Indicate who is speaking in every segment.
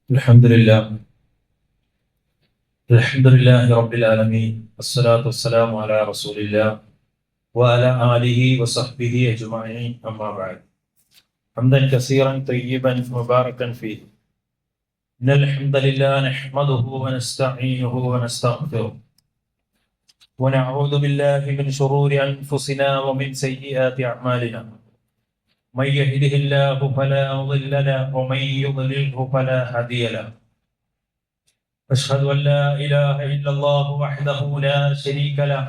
Speaker 1: الحمد لله الحمد لله رب العالمين والصلاة والسلام على رسول الله وعلى آله وصحبه أجمعين أما بعد حمدا كثيرا طيبا مباركا فيه إن الحمد لله نحمده ونستعينه ونستغفره ونعوذ بالله من شرور أنفسنا ومن سيئات أعمالنا من يهده الله فلا مضل له ومن يضلله فلا هادي له أشهد أن لا إله إلا الله وحده لا شريك له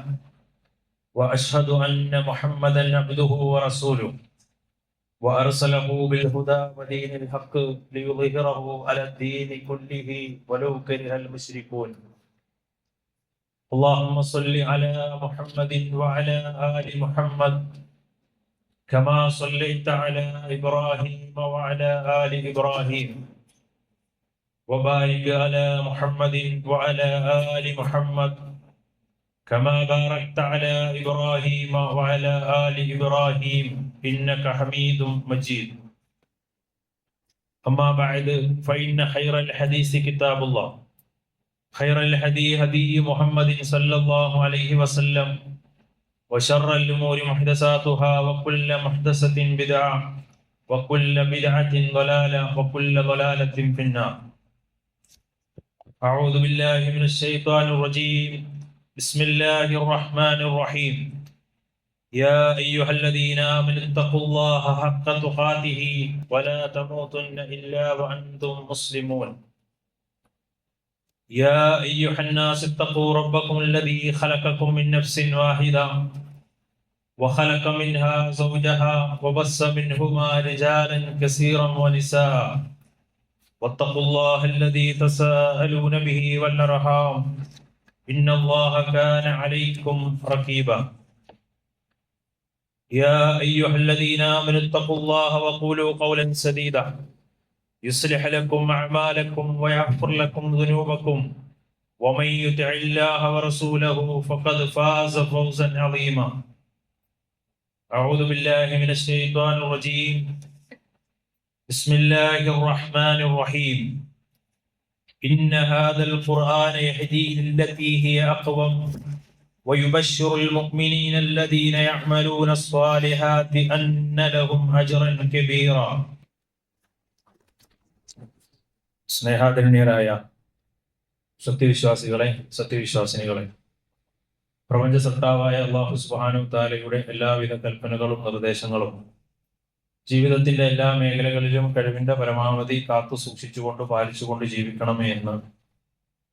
Speaker 1: وأشهد أن محمدا عبده ورسوله وأرسله بالهدى ودين الحق ليظهره على الدين كله ولو كره المشركون اللهم صل على محمد وعلى آل محمد كما صليت على إبراهيم وعلى آل إبراهيم وبارك على محمد وعلى آل محمد كما باركت على إبراهيم وعلى آل إبراهيم إنك حميد مجيد أما بعد فإن خير الحديث كتاب الله خير الهدي هدي محمد صلى الله عليه وسلم وشر الأمور محدثاتها وكل محدثة بدعة وكل بدعة ضلالة وكل ضلالة في النار أعوذ بالله من الشيطان الرجيم بسم الله الرحمن الرحيم يا أيها الذين آمنوا اتقوا الله حق تقاته ولا تموتن إلا وأنتم مسلمون يا أيها الناس اتقوا ربكم الذي خلقكم من نفس واحدة وخلق منها زوجها وبث منهما رجالا كثيرا ونساء واتقوا الله الذي تساءلون به والأرحام إن الله كان عليكم رقيبا يا أيها الذين آمنوا اتقوا الله وقولوا قولا سديدا يصلح لكم أعمالكم ويغفر لكم ذنوبكم ومن يطع الله ورسوله فقد فاز فوزا عظيما أعوذ بالله من الشيطان الرجيم بسم الله الرحمن الرحيم إن هذا القرآن يهدي للتي هي أقوم ويبشر المؤمنين الذين يعملون الصالحات أن لهم أجرا كبيرا സ്നേഹാദരണീയരായ സത്യവിശ്വാസികളെ സത്യവിശ്വാസിനികളെ പ്രപഞ്ച സത്താവായ അല്ലാഹു സുബ്ഹാനഹു തആലയുടെ എല്ലാവിധ കൽപ്പനകളും നിർദ്ദേശങ്ങളും ജീവിതത്തിന്റെ എല്ലാ മേഖലകളിലും കഴിവിന്റെ പരമാവധി കാത്തു സൂക്ഷിച്ചുകൊണ്ട് പാലിച്ചുകൊണ്ട് ജീവിക്കണമേ എന്ന്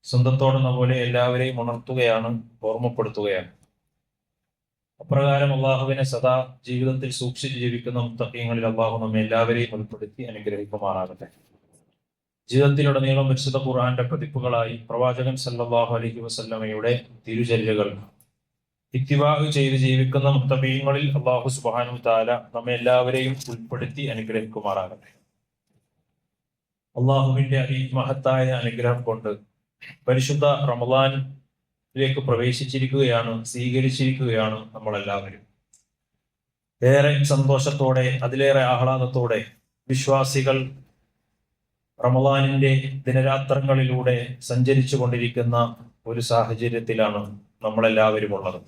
Speaker 1: സ്വന്തത്തോടെന്ന പോലെ എല്ലാവരെയും ഉണർത്തുകയാണ്, ഓർമ്മപ്പെടുത്തുകയാണ്. അപ്രകാരം അള്ളാഹുവിനെ സദാ ജീവിതത്തിൽ സൂക്ഷിച്ച് ജീവിക്കുന്ന മുത്തഖീങ്ങളിൽ അള്ളാഹു നമ്മെ എല്ലാവരെയും ഉൾപ്പെടുത്തി അനുഗ്രഹിക്കുമാറാകട്ടെ. ജീവിതത്തിലുടനീളം വിശുദ്ധ ഖുർആന്റെ പതിപ്പുകളായി പ്രവാചകൻ സല്ലല്ലാഹു അലൈഹി വസല്ലമയുടെ തിരുചര്യകൾ ഇത്തിബാഅ് ചെയ്ത് ജീവിക്കുന്ന മുത്തഖീങ്ങളിൽ അല്ലാഹു സുബ്ഹാനഹു തആല നമ്മെ എല്ലാവരെയും ഉൾപ്പെടുത്തി അനുഗ്രഹിക്കുമാറാകട്ടെ. അള്ളാഹുവിന്റെ അതിമഹത്തായ അനുഗ്രഹം കൊണ്ട് പരിശുദ്ധ റമളാനിലേക്ക് പ്രവേശിച്ചിരിക്കുകയാണ്, സ്വീകരിച്ചിരിക്കുകയാണ് നമ്മളെല്ലാവരും. ഏറെ സന്തോഷത്തോടെ, അതിലേറെ ആഹ്ലാദത്തോടെ വിശ്വാസികൾ റമളാനിന്റെ ദിനരാത്രങ്ങളിലൂടെ സഞ്ചരിച്ചു കൊണ്ടിരിക്കുന്ന ഒരു സാഹചര്യത്തിലാണ് നമ്മളെല്ലാവരും ഉള്ളത്.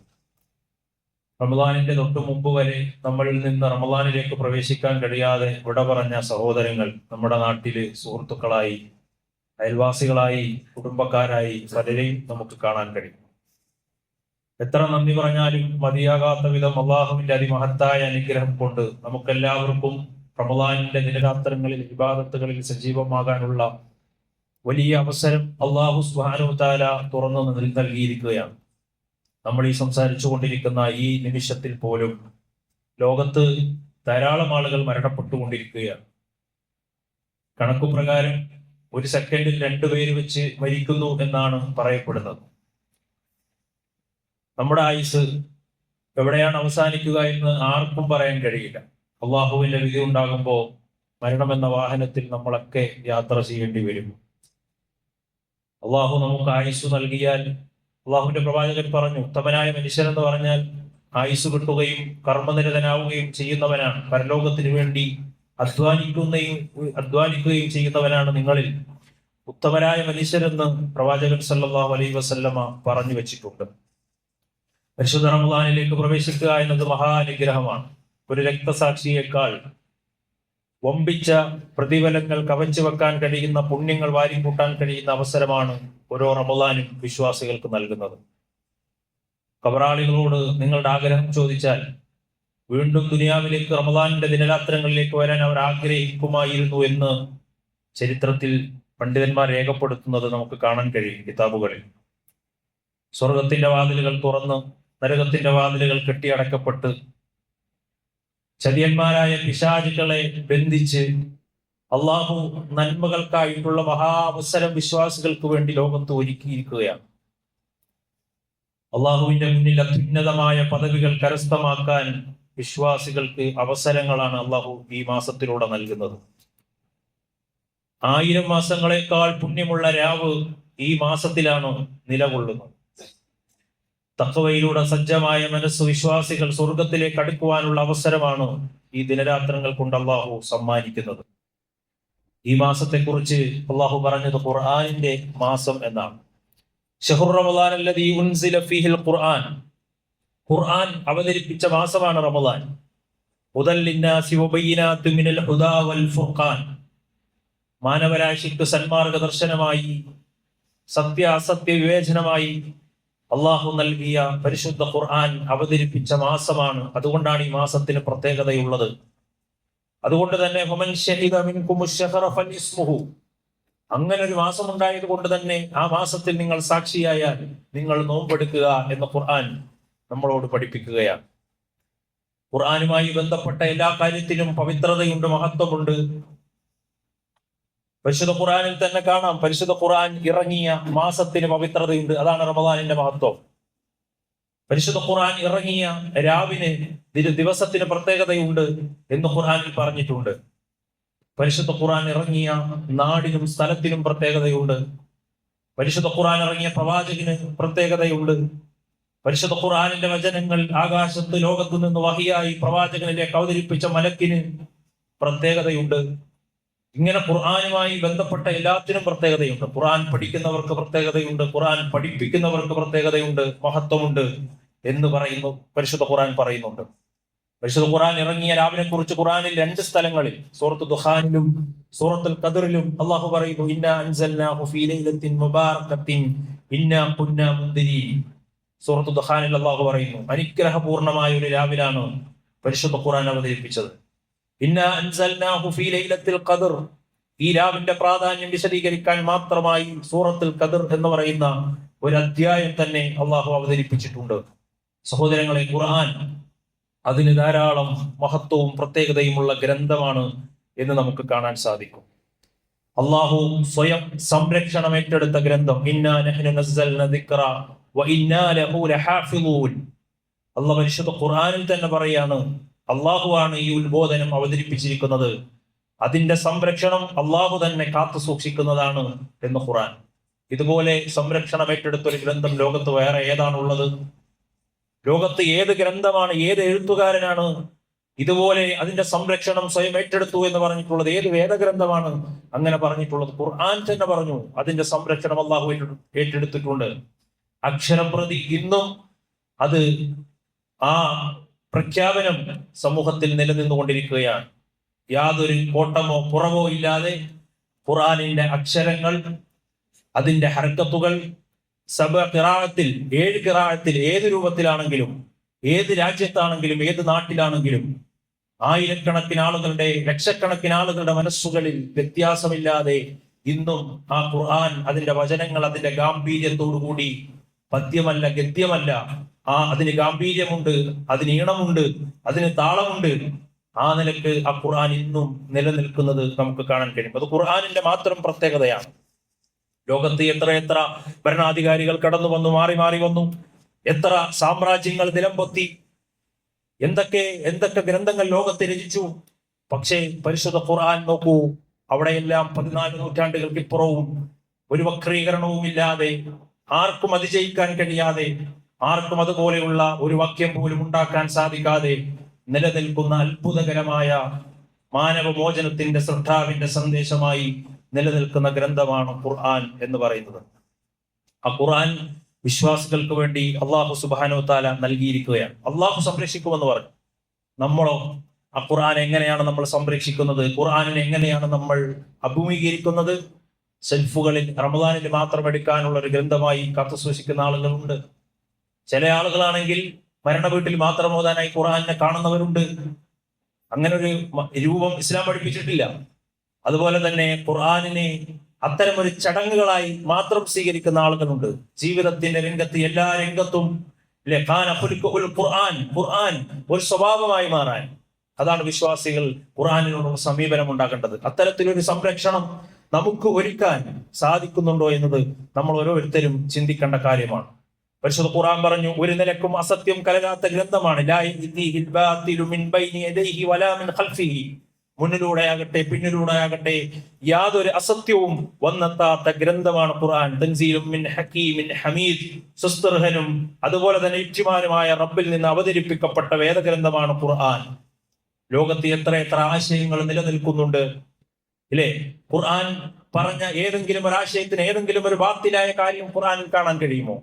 Speaker 1: റമളാനിന്റെ തൊട്ടു മുമ്പ് വരെ നമ്മളിൽ നിന്ന് റമളാനിലേക്ക് പ്രവേശിക്കാൻ കഴിയാതെ വിട പറഞ്ഞ സഹോദരങ്ങൾ നമ്മുടെ നാട്ടില് സുഹൃത്തുക്കളായി, അയൽവാസികളായി, കുടുംബക്കാരായി പലരെയും നമുക്ക് കാണാൻ കഴിയും. എത്ര നന്ദി പറഞ്ഞാലും മതിയാകാത്ത വിധം അള്ളാഹുവിന്റെ അതിമഹത്തായ അനുഗ്രഹം കൊണ്ട് നമുക്കെല്ലാവർക്കും റമളാനിന്റെ ദിനരാത്രങ്ങളിൽ ഇബാദത്തുകളിൽ സജീവമാകാനുള്ള വലിയ അവസരം അല്ലാഹു സുബ്ഹാനഹു തആല തുറന്നു നൽകിയിരിക്കുകയാണ്. നമ്മൾ ഈ സംസാരിച്ചു കൊണ്ടിരിക്കുന്ന ഈ നിമിഷത്തിൽ പോലും ലോകത്ത് ധാരാളം ആളുകൾ മരണപ്പെട്ടുകൊണ്ടിരിക്കുകയാണ്. കണക്കുപ്രകാരം ഒരു സെക്കൻഡിൽ 2 പേര് വെച്ച് മരിക്കുന്നു എന്നാണ് പറയപ്പെടുന്നത്. നമ്മുടെ ആയുസ് എവിടെയാണ് അവസാനിക്കുക എന്ന് ആർക്കും പറയാൻ കഴിയില്ല. അള്ളാഹുവിന്റെ വിധി ഉണ്ടാകുമ്പോൾ മരണമെന്ന വാഹനത്തിൽ നമ്മളൊക്കെ യാത്ര ചെയ്യേണ്ടി വരും. അള്ളാഹു നമുക്ക് ആയുസ് നൽകിയാൽ, അള്ളാഹുവിന്റെ പ്രവാചകൻ പറഞ്ഞു, ഉത്തമനായ മനുഷ്യൻ എന്ന് പറഞ്ഞാൽ ആയുസ് കിട്ടുകയും കർമ്മനിരതനാവുകയും ചെയ്യുന്നവനാണ്, പരലോകത്തിന് വേണ്ടി അധ്വാനിക്കുകയും ചെയ്യുന്നവനാണ് നിങ്ങളിൽ. ഉത്തമരായ മനുഷ്യരെന്ന് പ്രവാചകൻ സല്ലല്ലാഹു അലൈഹി വസല്ലമ പറഞ്ഞു വെച്ചിട്ടുണ്ട്. പരിശുദ്ധ റമദാനിലേക്ക് പ്രവേശിക്കുക എന്നത് മഹാനുഗ്രഹമാണ്. ഒരു രക്തസാക്ഷിയേക്കാൾ വമ്പിച്ച പ്രതിഫലങ്ങൾ കവച്ചു വെക്കാൻ കഴിയുന്ന, പുണ്യങ്ങൾ വാരിക്കൂട്ടാൻ കഴിയുന്ന അവസരമാണ് ഓരോ റമദാനും വിശ്വാസികൾക്ക് നൽകുന്നത്. ഖബറാളികളോട് നിങ്ങളുടെ ആഗ്രഹം ചോദിച്ചാൽ വീണ്ടും ദുനിയാവിലേക്ക് റമദാനിന്റെ ദിനരാത്രങ്ങളിലേക്ക് വരാൻ അവർ ആഗ്രഹിക്കുമായിരുന്നു എന്ന് ചരിത്രത്തിൽ പണ്ഡിതന്മാർ രേഖപ്പെടുത്തുന്നത് നമുക്ക് കാണാൻ കഴിയും കിതാബുകളിൽ. സ്വർഗത്തിന്റെ വാതിലുകൾ തുറന്ന് നരകത്തിന്റെ വാതിലുകൾ കെട്ടിയടക്കപ്പെട്ട് ചതിയന്മാരായ പിശാചുക്കളെ ബന്ധിച്ച് അള്ളാഹു നന്മകൾക്കായിട്ടുള്ള മഹാ അവസരം വിശ്വാസികൾക്ക് വേണ്ടി ലോകത്ത് ഒരുക്കിയിരിക്കുകയാണ്. അള്ളാഹുവിന്റെ മുന്നിൽ അത്യുന്നതമായ പദവികൾ കരസ്ഥമാക്കാൻ വിശ്വാസികൾക്ക് അവസരങ്ങളാണ് അള്ളാഹു ഈ മാസത്തിലൂടെ നൽകുന്നത്. 1000 മാസങ്ങളെക്കാൾ പുണ്യമുള്ള രാവ് ഈ മാസത്തിലാണ് നിലകൊള്ളുന്നത്. തഖ്വയിലൂടെ സജ്ജമായ മനസ്സ് വിശ്വാസികൾ സ്വർഗത്തിലേക്ക് അടുക്കുവാനുള്ള അവസരമാണ് ഈ ദിനരാത്രങ്ങൾ കൊണ്ട് അള്ളാഹു സമ്മാനിക്കുന്നത്. ഈ മാസത്തെക്കുറിച്ച് അള്ളാഹു പറഞ്ഞത് ഖുർആനിന്റെ മാസം എന്നാണ്. ശഹ്റു റമളാൻ അല്ലദീ ഉൻസില ഫീഹിൽ ഖുർആൻ. ഖുർആൻ അവതരിപ്പിച്ച മാസമാണ് റമളാൻ. ഹുദൽ ലിന്നാസി വബയ്യിനാത്തും മിനൽ ഹുദാ വൽ ഫുർഖാൻ. മാനവരാശിക്ക് സന്മാർഗ ദർശനമായി, സത്യ അസത്യ വിവേചനമായി അള്ളാഹു നൽകിയ പരിശുദ്ധ ഖുർആൻ അവതരിപ്പിച്ച മാസമാണ്. അതുകൊണ്ടാണ് ഈ മാസത്തിന് പ്രത്യേകതയുള്ളത്. അതുകൊണ്ട് തന്നെ ഫമൻ ശഹിദ മിൻകുമുശ് ശഹ്റ ഫലിസ്മുഹു, അങ്ങനെ ഒരു മാസം ഉണ്ടായത് കൊണ്ട് തന്നെ ആ മാസത്തിൽ നിങ്ങൾ സാക്ഷിയായാൽ നിങ്ങൾ നോമ്പെടുക്കുക എന്ന് ഖുർആൻ നമ്മളോട് പഠിപ്പിക്കുകയാണ്. ഖുർആനുമായി ബന്ധപ്പെട്ട എല്ലാ കാര്യത്തിനും പവിത്രതയുണ്ട്, മഹത്വമുണ്ട്. പരിശുദ്ധ ഖുർആനിൽ തന്നെ കാണാം, പരിശുദ്ധ ഖുർആൻ ഇറങ്ങിയ മാസത്തിന് പവിത്രതയുണ്ട്. അതാണ് റമദാനിന്റെ മഹത്വം. പരിശുദ്ധ ഖുർആൻ ഇറങ്ങിയ രാവിന്, ദിവസത്തിന് പ്രത്യേകതയുണ്ട് എന്ന് ഖുർആനിൽ പറഞ്ഞിട്ടുണ്ട്. പരിശുദ്ധ ഖുർആൻ ഇറങ്ങിയ നാടിനും സ്ഥലത്തിനും പ്രത്യേകതയുണ്ട്. പരിശുദ്ധ ഖുർആൻ ഇറങ്ങിയ പ്രവാചകന് പ്രത്യേകതയുണ്ട്. പരിശുദ്ധ ഖുർആനിന്റെ വചനങ്ങൾ ആകാശത്ത് ലോകത്ത് നിന്ന് വഹിയായി പ്രവാചകനിലേക്ക് അവതരിപ്പിച്ച മലക്കിന് പ്രത്യേകതയുണ്ട്. ഇങ്ങനെ ഖുർആനുമായി ബന്ധപ്പെട്ട എല്ലാത്തിനും പ്രത്യേകതയുണ്ട്. ഖുർആൻ പഠിക്കുന്നവർക്ക് പ്രത്യേകതയുണ്ട്, ഖുർആൻ പഠിപ്പിക്കുന്നവർക്ക് പ്രത്യേകതയുണ്ട്, മഹത്വമുണ്ട് എന്ന് പറയുന്നു. പരിശുദ്ധ ഖുർആൻ പറയുന്നുണ്ട്. പരിശുദ്ധ ഖുർആൻ ഇറങ്ങിയ രാവിനെ കുറിച്ച് ഖുർആനിൽ 2 സ്ഥലങ്ങളിൽ, സൂറത്ത് ദുഖാനിലും സൂറത്തുൽ ഖദറിലും അല്ലാഹു പറയുന്നു, ഇന്നാ അൻസൽനാഹു ഫീ ലൈലത്തിൻ മുബാറകത്തിൻ ഇന്നാ കുന്നാ മുൻദിരീൻ. സൂറത്ത് ദുഖാനിൽ അല്ലാഹു പറയുന്നു, അനുഗ്രഹപൂർണമായ ഒരു രാവിലാണ് പരിശുദ്ധ ഖുർആൻ അവതരിപ്പിച്ചത്. ഇന്നാ അൻസൽനാഹു ഫീ ലൈലത്തിൽ ഖദർ. ഈ രാവിന്റെ പ്രാധാന്യം വിശദീകരിക്കാൻ മാത്രമായി സൂറത്തുൽ ഖദർ എന്ന് പറയുന്ന ഒരു അധ്യായം തന്നെ അല്ലാഹു അവതരിപ്പിച്ചിട്ടുണ്ട്. സഹോദരങ്ങളെ, ഖുർആൻ അതിന് ധാരാളം മഹത്വവും പ്രത്യേകതയുമുള്ള ഗ്രന്ഥമാണ് എന്ന് നമുക്ക് കാണാൻ സാധിക്കും. അള്ളാഹു സ്വയം സംരക്ഷണം ഏറ്റെടുത്ത ഗ്രന്ഥം. ഇന്നാ നഹ്നു നസ്സൽനാ ദിക്റ വ ഇന്നാ ലഹു ലഹാഫിളൂൻ. അല്ലാഹു പരിശുദ്ധ ഖുർആനിൽ തന്നെ പറയാണ്, അള്ളാഹുവാണ് ഈ ഉത്ബോധനം അവതരിപ്പിച്ചിരിക്കുന്നത്, അതിന്റെ സംരക്ഷണം അള്ളാഹു തന്നെ കാത്തു സൂക്ഷിക്കുന്നതാണ് എന്ന് ഖുർആൻ. ഇതുപോലെ സംരക്ഷണം ഏറ്റെടുത്തൊരു ഗ്രന്ഥം ലോകത്ത് വേറെ ഏതാണുള്ളത്? ലോകത്ത് ഏത് ഗ്രന്ഥമാണ്, ഏത് എഴുത്തുകാരനാണ് ഇതുപോലെ അതിന്റെ സംരക്ഷണം സ്വയം ഏറ്റെടുത്തു എന്ന് പറഞ്ഞിട്ടുള്ളത്? ഏത് വേദഗ്രന്ഥമാണ് അങ്ങനെ പറഞ്ഞിട്ടുള്ളത്? ഖുർആൻ തന്നെ പറഞ്ഞു അതിന്റെ സംരക്ഷണം അള്ളാഹു ഏറ്റെടുത്തിട്ടുണ്ട്. അക്ഷരം പ്രതി ഇന്നും അത് ആ പ്രഖ്യാപനം സമൂഹത്തിൽ നിലനിന്നുകൊണ്ടിരിക്കുകയാണ്. യാതൊരു കോട്ടമോ കുറവോ ഇല്ലാതെ ഖുർആനിന്റെ അക്ഷരങ്ങൾ, അതിന്റെ ഹർക്കത്തുകൾ 7 ഖിറാഅത്തിൽ 7 ഖിറാഅത്തിൽ ഏത് രൂപത്തിലാണെങ്കിലും, ഏത് രാജ്യത്താണെങ്കിലും, ഏത് നാട്ടിലാണെങ്കിലും ആയിരക്കണക്കിന് ആളുകളുടെ, ലക്ഷക്കണക്കിന് ആളുകളുടെ മനസ്സുകളിൽ വ്യത്യാസമില്ലാതെ ഇന്നും ആ ഖുർആൻ, അതിന്റെ വചനങ്ങൾ അതിന്റെ ഗാംഭീര്യത്തോടുകൂടി, പദ്യമല്ല ഗദ്യമല്ല, അതിന് ഗാംഭീര്യമുണ്ട്, അതിന് ഈണമുണ്ട്, അതിന് താളമുണ്ട്. ആ നിലക്ക് ആ ഖുർആൻ ഇന്നും നിലനിൽക്കുന്നത് നമുക്ക് കാണാൻ കഴിയും. അത് ഖുർആനിന്റെ മാത്രം പ്രത്യേകതയാണ്. ലോകത്ത് എത്ര ഭരണാധികാരികൾ കടന്നു വന്നു, മാറി മാറി വന്നു, എത്ര സാമ്രാജ്യങ്ങൾ നിലംപൊത്തി, എന്തൊക്കെ ഗ്രന്ഥങ്ങൾ ലോകത്ത് രചിച്ചു. പക്ഷേ പരിശുദ്ധ ഖുർആൻ നോക്കൂ, അവിടെയെല്ലാം 14 നൂറ്റാണ്ടുകൾക്ക് ഇപ്പുറവും ഒരു വക്രീകരണവും ഇല്ലാതെ, ആർക്കും അതിജയിക്കാൻ കഴിയാതെ, ആർക്കും അതുപോലെയുള്ള ഒരു വാക്യം പോലും ഉണ്ടാക്കാൻ സാധിക്കാതെ നിലനിൽക്കുന്ന അത്ഭുതകരമായ മാനവമോചനത്തിന്റെ സൃഷ്ടാവിന്റെ സന്ദേശമായി നിലനിൽക്കുന്ന ഗ്രന്ഥമാണ് ഖുർആൻ എന്ന് പറയുന്നത്. ആ ഖുർആൻ വിശ്വാസികൾക്ക് വേണ്ടി അള്ളാഹു സുബ്ഹാനഹു വ തആല നൽകിയിരിക്കുകയാണ്. അള്ളാഹു സംരക്ഷിക്കുമെന്ന് പറഞ്ഞു. നമ്മളോ ആ ഖുർആൻ എങ്ങനെയാണ് നമ്മൾ സംരക്ഷിക്കുന്നത്? ഖുർആനിനെ എങ്ങനെയാണ് നമ്മൾ അഭിമുഖീകരിക്കുന്നത്? സെൽഫുകളിൽ റമദാനിൽ മാത്രം എടുക്കാനുള്ള ഒരു ഗ്രന്ഥമായി കാത്തു സൂക്ഷിക്കുന്ന ആളുകളുണ്ട്. ചില ആളുകളാണെങ്കിൽ മരണ വീട്ടിൽ മാത്രം ഓതാനായി ഖുർആനിനെ കാണുന്നവരുണ്ട്. അങ്ങനെ ഒരു രൂപം ഇസ്ലാം പഠിപ്പിച്ചിട്ടില്ല. അതുപോലെ തന്നെ ഖുർആനിനെ അത്തരമൊരു ചടങ്ങുകളായി മാത്രം സ്വീകരിക്കുന്ന ആളുകളുണ്ട്. ജീവിതത്തിന്റെ രംഗത്ത് എല്ലാ രംഗത്തും ഖുർആൻ ഒരു സ്വഭാവമായി മാറാൻ, അതാണ് വിശ്വാസികൾ ഖുർആനിനോടുള്ള സമീപനം ഉണ്ടാകേണ്ടത്. അത്തരത്തിലൊരു സംരക്ഷണം നമുക്ക് ഒരുക്കാൻ സാധിക്കുന്നുണ്ടോ എന്നത് നമ്മൾ ഓരോരുത്തരും ചിന്തിക്കേണ്ട കാര്യമാണ്. പരിശുദ്ധ ഖുർആൻ പറഞ്ഞു, ഒരു നിലക്കും അസത്യം കലരാത്ത ഗ്രന്ഥമാണ്. മുന്നിലൂടെ ആകട്ടെ പിന്നിലൂടെ ആകട്ടെ യാതൊരു അസത്യവും വന്നെത്താത്ത ഗ്രന്ഥമാണ് ഖുർആൻ. തൻസീലും മിൻ ഹകീമിൻ ഹമീദ്, സുസ്തർഹനും അതുപോലെ തന്നെ യുക്തിമാനുമായ റബ്ബിൽ നിന്ന് അവതരിപ്പിക്കപ്പെട്ട വേദഗ്രന്ഥമാണ് ഖുർആൻ. ലോകത്ത് എത്ര ആശയങ്ങൾ നിലനിൽക്കുന്നുണ്ട് ഇല്ലേ? ഖുർആൻ പറഞ്ഞ ഏതെങ്കിലും ഒരു ആശയത്തിന് ഏതെങ്കിലും ഒരു ബാത്തിലായ കാര്യം ഖുർആനിൽ കാണാൻ കഴിയുമോ?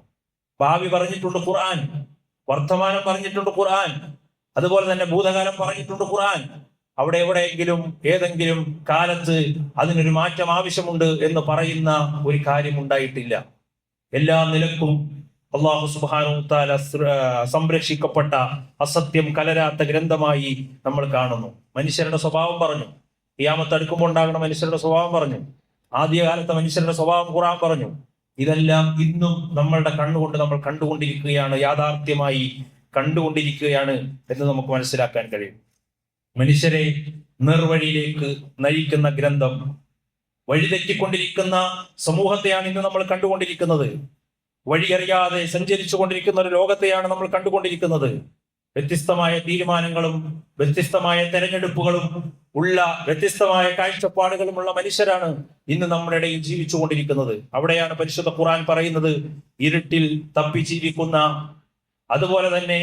Speaker 1: ഭാവി പറഞ്ഞിട്ടുണ്ട് ഖുർആൻ, വർത്തമാനം പറഞ്ഞിട്ടുണ്ട് ഖുർആൻ, അതുപോലെ തന്നെ ഭൂതകാലം പറഞ്ഞിട്ടുണ്ട് ഖുർആൻ. അവിടെ എവിടെയെങ്കിലും ഏതെങ്കിലും കാലത്ത് അതിനൊരു മാറ്റം ആവശ്യമുണ്ട് എന്ന് പറയുന്ന ഒരു കാര്യം ഉണ്ടായിട്ടില്ല. എല്ലാ നിലക്കും അല്ലാഹു സുബ്ഹാനഹു വ തആല സംരക്ഷിക്കപ്പെട്ട അസത്യം കലരാത്ത ഗ്രന്ഥമായി നമ്മൾ കാണുന്നു. മനുഷ്യരുടെ സ്വഭാവം പറഞ്ഞു, ഖിയാമത്ത് അടുക്കുമ്പോൾ ഉണ്ടാകുന്ന മനുഷ്യരുടെ സ്വഭാവം പറഞ്ഞു, ആദ്യകാലത്തെ മനുഷ്യരുടെ സ്വഭാവം ഖുർആൻ പറഞ്ഞു. ഇതെല്ലാം ഇന്നും നമ്മളുടെ കണ്ണുകൊണ്ട് നമ്മൾ കണ്ടുകൊണ്ടിരിക്കുകയാണ്, യാഥാർത്ഥ്യമായി കണ്ടുകൊണ്ടിരിക്കുകയാണ് എന്ന് നമുക്ക് മനസ്സിലാക്കാൻ കഴിയും. മനുഷ്യരെ നേർവഴിയിലേക്ക് നയിക്കുന്ന ഗ്രന്ഥം, വഴിതെറ്റിക്കൊണ്ടിരിക്കുന്ന സമൂഹത്തെയാണ് ഇന്ന് നമ്മൾ കണ്ടുകൊണ്ടിരിക്കുന്നത്. വഴിയറിയാതെ സഞ്ചരിച്ചു കൊണ്ടിരിക്കുന്ന ഒരു ലോകത്തെയാണ് നമ്മൾ കണ്ടുകൊണ്ടിരിക്കുന്നത്. വ്യത്യസ്തമായ തീരുമാനങ്ങളും വ്യത്യസ്തമായ തെരഞ്ഞെടുപ്പുകളും ഉള്ള വ്യത്യസ്തമായ കാഴ്ചപ്പാടുകളുമുള്ള മനുഷ്യരാണ് ഇന്ന് നമ്മുടെ ഇടയിൽ ജീവിച്ചു കൊണ്ടിരിക്കുന്നത്. അവിടെയാണ് പരിശുദ്ധ ഖുർആൻ പറയുന്നത്, ഇരുട്ടിൽ തപ്പിച്ചിരിക്കുന്ന, അതുപോലെ തന്നെ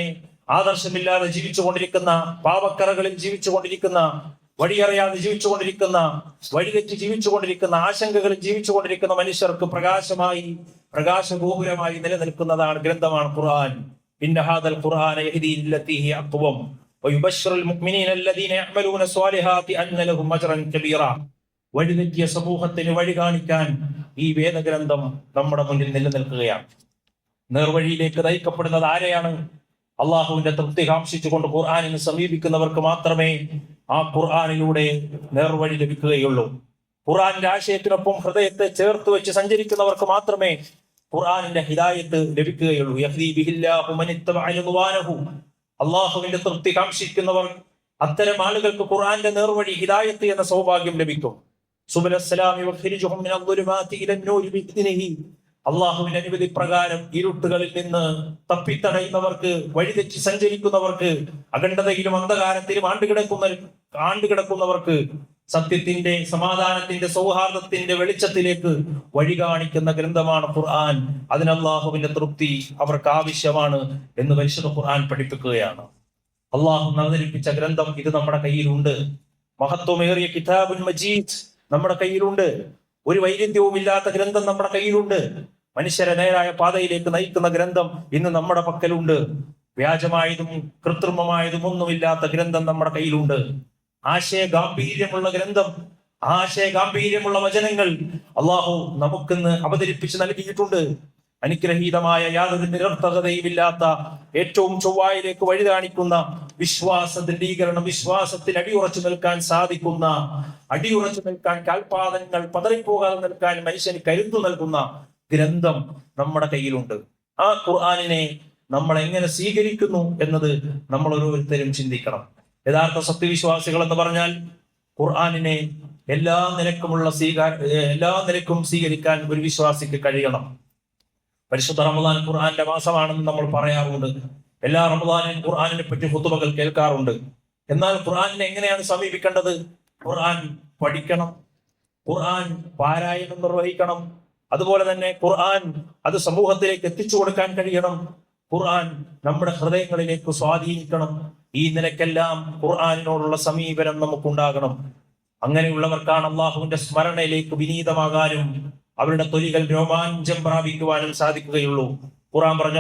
Speaker 1: ആദർശമില്ലാതെ ജീവിച്ചുകൊണ്ടിരിക്കുന്ന, പാപക്കറകളിൽ ജീവിച്ചുകൊണ്ടിരിക്കുന്ന, വഴിയറിയാതെ ജീവിച്ചുകൊണ്ടിരിക്കുന്ന, വഴിതെറ്റി ജീവിച്ചുകൊണ്ടിരിക്കുന്ന, ആശങ്കകളിൽ ജീവിച്ചുകൊണ്ടിരിക്കുന്ന മനുഷ്യർക്ക് പ്രകാശഗോപുരമായി നിലനിൽക്കുന്നതാണ് ഗ്രന്ഥമാണ് ഖുർആൻ. ഇന്ന ഹാദൽ ഖുർആന യഹ്ദി ലില്ലതി ഹിയ അഖ്വം വയുബശ്ശിറുൽ മുഅ്മിനീന അല്ലദീന യഅമലൂന സ്വാലിഹാത്തി അന്ന ലഹും അജ്റൻ കബീറ. വഴിതെറ്റിയ സമൂഹത്തിന് വഴി കാണിക്കാൻ ഈ വേദഗ്രന്ഥം നമ്മുടെ മുന്നിൽ നിലനിൽക്കുകയാണ്. നേർവഴിയിലേക്ക് നയിക്കപ്പെടുന്നത് ആരെയാണ്? അള്ളാഹുവിന്റെ തൃപ്തി കാംക്ഷിച്ചുകൊണ്ട് ഖുർആനിനെ സമീപിക്കുന്നവർക്ക് മാത്രമേ ആ ഖുർആനിലൂടെ നേർവഴി ലഭിക്കുകയുള്ളൂ. ഖുർആനിന്റെ ആശയത്തിനൊപ്പം ഹൃദയത്തെ ചേർത്ത് വെച്ച് സഞ്ചരിക്കുന്നവർക്ക് മാത്രമേ ഖുർആനിന്റെ ഹിദായത്ത് ലഭിക്കുകയുള്ളൂ. അള്ളാഹുവിന്റെ തൃപ്തി കാംക്ഷിക്കുന്നവർ, അത്തരം ആളുകൾക്ക് ഖുർആന്റെ നേർവഴി ഹിദായത്ത് എന്ന സൗഭാഗ്യം ലഭിക്കും. അള്ളാഹുവിന്റെ അനുമതി പ്രകാരം ഇരുട്ടുകളിൽ നിന്ന് തപ്പിത്തടയുന്നവർക്ക്, വഴിതെറ്റി സഞ്ചരിക്കുന്നവർക്ക്, അഖണ്ഡതയിലും അന്ധകാരത്തിലും ആണ്ടുകിടക്കുന്നവർക്ക് സത്യത്തിന്റെ, സമാധാനത്തിന്റെ, സൗഹാർദ്ദത്തിന്റെ വെളിച്ചത്തിലേക്ക് വഴി കാണിക്കുന്ന ഗ്രന്ഥമാണ് ഖുർആൻ. അതിന് അള്ളാഹുവിന്റെ തൃപ്തി അവർക്ക് ആവശ്യമാണ് എന്ന് പരിശുദ്ധ ഖുർആൻ പഠിപ്പിക്കുകയാണ്. അള്ളാഹു അവതരിപ്പിച്ച ഗ്രന്ഥം ഇത് നമ്മുടെ കയ്യിലുണ്ട്. മഹത്വമേറിയ കിതാബുൽ മജീദ് നമ്മുടെ കയ്യിലുണ്ട്. ഒരു വൈരുദ്ധ്യവും ഇല്ലാത്ത ഗ്രന്ഥം നമ്മുടെ കയ്യിലുണ്ട്. മനുഷ്യരെ നേരായ പാതയിലേക്ക് നയിക്കുന്ന ഗ്രന്ഥം ഇന്ന് നമ്മുടെ പക്കലുണ്ട്. വ്യാജമായതും കൃത്രിമമായതും ഒന്നുമില്ലാത്ത ഗ്രന്ഥം നമ്മുടെ കയ്യിലുണ്ട്. ആശയഗാംഭീര്യമുള്ള ഗ്രന്ഥം, ആശയഗാംഭീര്യമുള്ള വചനങ്ങൾ അള്ളാഹു നമുക്കിന്ന് അവതരിപ്പിച്ച് നൽകിയിട്ടുണ്ട്. അനുഗ്രഹീതമായ യാതൊരു നിരർത്ഥകതയുമില്ലാത്ത, ഏറ്റവും ചൊവ്വായിലേക്ക് വഴി കാണിക്കുന്ന, വിശ്വാസദൃഢീകരണം, വിശ്വാസത്തിൽ അടിയുറച്ചു നിൽക്കാൻ സാധിക്കുന്ന, അടിയുറച്ചു നിൽക്കാൻ, കാൽപാദങ്ങൾ പതറിപ്പോകാതെ നിൽക്കാൻ മനുഷ്യന് കരുത്തു നൽകുന്ന ഗ്രന്ഥം നമ്മുടെ കയ്യിലുണ്ട്. ആ ഖുർആനിനെ നമ്മൾ എങ്ങനെ സ്വീകരിക്കുന്നു എന്നത് നമ്മൾ ഓരോരുത്തരും ചിന്തിക്കണം. യഥാർത്ഥ സത്യവിശ്വാസികൾ എന്ന് പറഞ്ഞാൽ ഖുർആനിനെ എല്ലാ നിലക്കും സ്വീകരിക്കാൻ ഒരു വിശ്വാസിക്ക് കഴിയണം. പരിശുദ്ധ റമദാൻ ഖുർആന്റെ മാസമാണെന്ന് നമ്മൾ പറയാറുണ്ട്. എല്ലാ റമദാനും ഖുർആനിനെ പറ്റി ഖുതുബകൾ കേൾക്കാറുണ്ട്. എന്നാൽ ഖുർആനിനെ എങ്ങനെയാണ് സമീപിക്കേണ്ടത്? ഖുർആൻ പഠിക്കണം, ഖുർആൻ പാരായണം നിർവഹിക്കണം, അതുപോലെ തന്നെ ഖുർആൻ അത് സമൂഹത്തിലേക്ക് എത്തിച്ചു കൊടുക്കാൻ കഴിയണം, ഖുർആൻ നമ്മുടെ ഹൃദയങ്ങളിലേക്ക് സ്വാധീനിക്കണം. ഈ നിലക്കെല്ലാം ഖുർആനിനോടുള്ള സമീപനം നമുക്കുണ്ടാകണം. അങ്ങനെയുള്ളവർക്കാണ് അള്ളാഹുവിന്റെ സ്മരണയിലേക്ക് വിനീതമാകാനും അവരുടെ തൊലികൾ രോമാഞ്ചം പ്രാപിക്കുവാനും സാധിക്കുകയുള്ളൂ. ഖുർആൻ പറഞ്ഞു,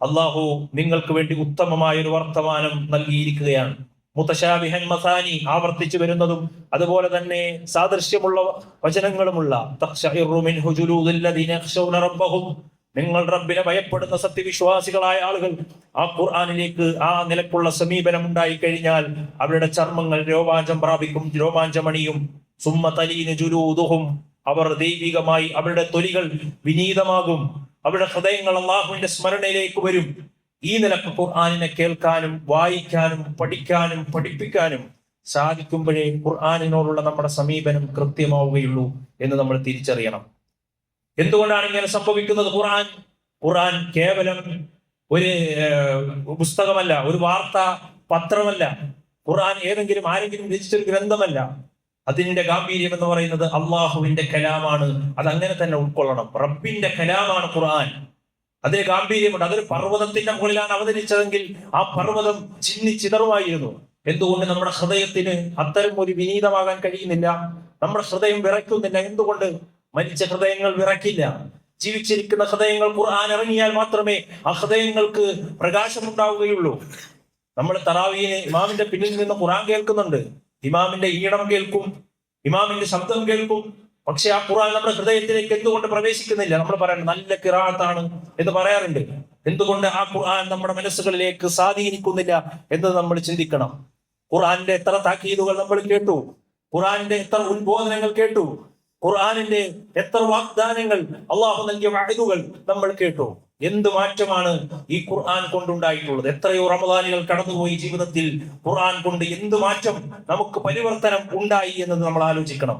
Speaker 1: അള്ളാഹു നിങ്ങൾക്ക് വേണ്ടി ഉത്തമമായ ഒരു വർത്തമാനം നൽകിയിരിക്കുകയാണ്. മുതശാബിഹൻ മസാനി, ആവർത്തിച്ചു വരുന്നതും അതുപോലെ തന്നെ സാദൃശ്യമുള്ള വചനങ്ങളുമുള്ള. നിങ്ങൾ റബ്ബിനെ ഭയപ്പെടുന്ന സത്യവിശ്വാസികളായ ആളുകൾ ആ ഖുർആനിലേക്ക് ആ നിലക്കുള്ള സമീപനം ഉണ്ടായി കഴിഞ്ഞാൽ അവരുടെ ചർമ്മങ്ങൾ രോമാഞ്ചം പ്രാപിക്കും, രോമാഞ്ചമണിയും. സുമ്മ തലീന ജുലൂദുഹും, അവർ ദൈവികമായി അവരുടെ തൊലികൾ വിനീതമാകും, അവരുടെ ഹൃദയങ്ങൾ അള്ളാഹുവിന്റെ സ്മരണയിലേക്ക് വരും. ഈ നിലക്ക് ഖുർആനിനെ കേൾക്കാനും വായിക്കാനും പഠിക്കാനും പഠിപ്പിക്കാനും സാധിക്കുമ്പോഴേ ഖുർആനിനോടുള്ള നമ്മുടെ സമീപനം കൃത്യമാവുകയുള്ളൂ എന്ന് നമ്മൾ തിരിച്ചറിയണം. എന്തുകൊണ്ടാണ് ഇങ്ങനെ സംഭവിക്കുന്നത്? ഖുർആൻ കേവലം ഒരു പുസ്തകമല്ല, ഒരു വാർത്താ പത്രമല്ല. ഖുർആൻ ഏതെങ്കിലും ആരെങ്കിലും രചിച്ചൊരു ഗ്രന്ഥമല്ല. അതിന്റെ ഗാംഭീര്യം എന്ന് പറയുന്നത് അള്ളാഹുവിന്റെ കലാമാണ്. അതങ്ങനെ തന്നെ ഉൾക്കൊള്ളണം. റബ്ബിന്റെ കലാമാണ് ഖുർആൻ. അതിന് ഗാംഭീര്യമുണ്ട്. അതൊരു പർവ്വതത്തിന്റെ മുകളിലാണ് അവതരിച്ചതെങ്കിൽ ആ പർവ്വതം ചിന്നിച്ചിതറുമായിരുന്നു. എന്തുകൊണ്ട് നമ്മുടെ ഹൃദയത്തിന് അത്തരം ഒരു വിനീതമാകാൻ കഴിയുന്നില്ല? നമ്മുടെ ഹൃദയം വിറയ്ക്കുന്നില്ല. എന്തുകൊണ്ട്? മരിച്ച ഹൃദയങ്ങൾ വിറക്കില്ല. ജീവിച്ചിരിക്കുന്ന ഹൃദയങ്ങൾ ഖുർആൻ ഇറങ്ങിയാൽ മാത്രമേ ആ ഹൃദയങ്ങൾക്ക് പ്രകാശമുണ്ടാവുകയുള്ളൂ. നമ്മൾ തറാവീഹിന് ഇമാമിന്റെ പിന്നിൽ നിന്ന് ഖുർആൻ കേൾക്കുന്നുണ്ട്. ഇമാമിന്റെ ഈണം കേൾക്കും, ഇമാമിന്റെ ശബ്ദം കേൾക്കും. പക്ഷെ ആ ഖുർആൻ നമ്മുടെ ഹൃദയത്തിലേക്ക് എന്തുകൊണ്ട് പ്രവേശിക്കുന്നില്ല? നമ്മൾ പറയാറുണ്ട് നല്ല ഖിറാഅത്താണ് എന്ന് പറയാറുണ്ട്. എന്തുകൊണ്ട് ആ ഖുർആൻ നമ്മുടെ മനസ്സുകളിലേക്ക് സ്വാധീനിക്കുന്നില്ല എന്ന് നമ്മൾ ചിന്തിക്കണം. ഖുർആന്റെ എത്ര താക്കീതുകൾ നമ്മൾ കേട്ടു, ഖുർആന്റെ എത്ര ഉത്ബോധനങ്ങൾ കേട്ടു, ഖുർആനിന്റെ എത്ര വാഗ്ദാനങ്ങൾ, അള്ളാഹു നൽകിയ വഅദുകൾ നമ്മൾ കേട്ടു. എന്ത് മാറ്റമാണ് ഈ ഖുർആൻ കൊണ്ടുണ്ടായിട്ടുള്ളത്? എത്രയോ റമദാനുകൾ കടന്നുപോയി ജീവിതത്തിൽ. ഖുർആൻ കൊണ്ട് എന്ത് മാറ്റം, നമുക്ക് പരിവർത്തനം ഉണ്ടായി എന്നത് നമ്മൾ ആലോചിക്കണം.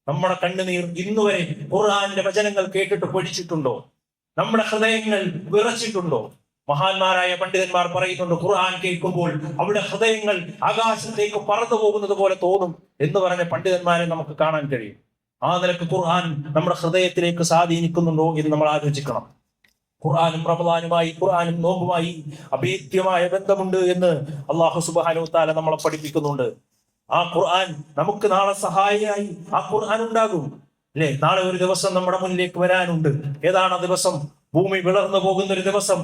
Speaker 1: നമ്മുടെ കണ്ണുനീർ ഇന്നുവരെ ഖുർആന്റെ വചനങ്ങൾ കേട്ടിട്ട് പൊടിച്ചിട്ടുണ്ടോ? നമ്മുടെ ഹൃദയങ്ങൾ വിറച്ചിട്ടുണ്ടോ? മഹാന്മാരായ പണ്ഡിതന്മാർ പറയുന്നുണ്ട്, ഖുർആൻ കേൾക്കുമ്പോൾ അവിടെ ഹൃദയങ്ങൾ ആകാശത്തേക്ക് പറന്നു പോകുന്നത് പോലെ തോന്നും എന്ന് പറഞ്ഞ പണ്ഡിതന്മാരെ നമുക്ക് കാണാൻ കഴിയും. ആ നിലക്ക് ഖുർആൻ നമ്മുടെ ഹൃദയത്തിലേക്ക് സ്വാധീനിക്കുന്നുണ്ടോ എന്ന് നമ്മൾ ആലോചിക്കണം. ഖുർആനും റമദാനുമായി, ഖുർആനും നോമ്പുമായി അഭേദ്യമായ ബന്ധമുണ്ട് എന്ന് അല്ലാഹു സുബ്ഹാനഹു വ തആല നമ്മളെ പഠിപ്പിക്കുന്നുണ്ട്. ആ ഖുർആൻ നമുക്ക് നാളെ സഹായിയായി ആ ഖുർആൻ ഉണ്ടാകും, അല്ലെ? നാളെ ഒരു ദിവസം നമ്മുടെ മുന്നിലേക്ക് വരാനുണ്ട്. ഏതാണ് ആ ദിവസം? ഭൂമി വിളർന്നു പോകുന്ന ഒരു ദിവസം,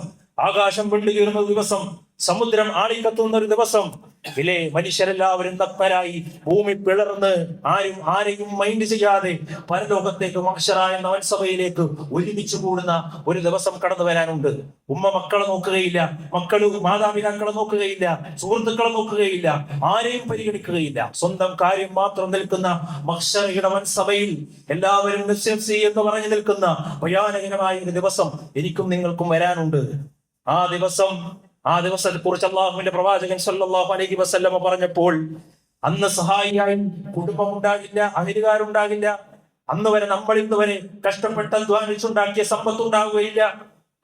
Speaker 1: ആകാശം വിണ്ടുകീറുന്ന ദിവസം, സമുദ്രം ആളിക്കത്തുന്ന ഒരു ദിവസം, ഇല്ലേ? മനുഷ്യരെല്ലാവരും നഗ്നരായി ഭൂമി പിളർന്ന് ആരെയും മൈൻഡ് ചെയ്യാതെ പരലോകത്തേക്ക് മഹ്ശറായ വൻസഭയിലേക്ക് ഒരുമിച്ച് കൂടുന്ന ഒരു ദിവസം കടന്നു വരാനുണ്ട്. ഉമ്മ മക്കളെ നോക്കുകയില്ല, മക്കള് മാതാപിതാക്കളെ നോക്കുകയില്ല, സുഹൃത്തുക്കളെ നോക്കുകയില്ല, ആരെയും പരിഗണിക്കുകയില്ല. സ്വന്തം കാര്യം മാത്രം നിൽക്കുന്ന മഹ്ശറയുടെ വൻസഭയിൽ എല്ലാവരും നഫ്സി എന്ന് പറഞ്ഞു നിൽക്കുന്ന ഭയാനകരമായ ഒരു ദിവസം എനിക്കും നിങ്ങൾക്കും വരാനുണ്ട്. ആ ദിവസത്തെ കുറിച്ച് അള്ളാഹുവിന്റെ പ്രവാചകൻ സല്ലല്ലാഹു അലൈഹി വസല്ലമ പറഞ്ഞപ്പോൾ, അന്ന് സഹായിയായി കുടുംബം ഉണ്ടാകില്ല, അയൽക്കാരുണ്ടാകില്ല. അന്ന് വരെ ഇന്ന് വരെ കഷ്ടപ്പെട്ട് അധ്വാനിച്ചുണ്ടാക്കിയ സമ്പത്ത് ഉണ്ടാവുകയില്ല,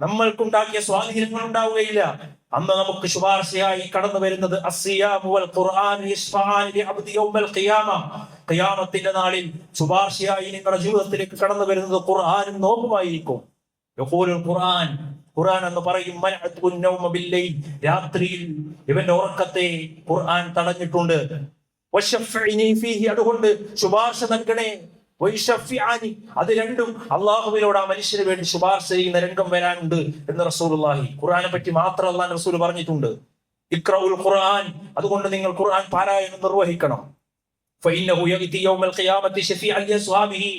Speaker 1: നമ്മൾക്കുണ്ടാക്കിയ സ്വാധീനങ്ങൾ ഉണ്ടാവുകയില്ല. അന്ന് നമുക്ക് ശുപാർശയായി കടന്നു വരുന്നത് ഖിയാമത്തിന്റെ നാളിൽ ശുപാർശയായി നിങ്ങളുടെ ജീവിതത്തിലേക്ക് കടന്നു വരുന്നത് ഖുർആനും നോമ്പുമായിരിക്കും. ഖുർആൻ എന്ന് പറയും, രാത്രിയിൽ ഇവന്റെ ഉറക്കത്തെ ഖുർആൻ തടഞ്ഞിട്ടുണ്ട്. അതുകൊണ്ട് ശുപാർശ നൽകണേ. അത് രണ്ടും അള്ളാഹുവിനോട് ആ മനുഷ്യന് വേണ്ടി ശുപാർശ ചെയ്യുന്ന രംഗം വരാനുണ്ട് എന്ന് റസൂലുള്ളാഹി ഖുർആനെ പറ്റി മാത്രം അല്ലാഹു റസൂൽ പറഞ്ഞിട്ടുണ്ട്. ഇഖ്റഉൽ ഖുർആൻ, അതുകൊണ്ട് നിങ്ങൾ ഖുർആൻ പാരായണം നിർവഹിക്കണം. ഫഇന്നഹു യഅതി യൗമൽ ഖിയാമത്തി ശഫീഅൻ ലിഅസ്ഹാബിഹി,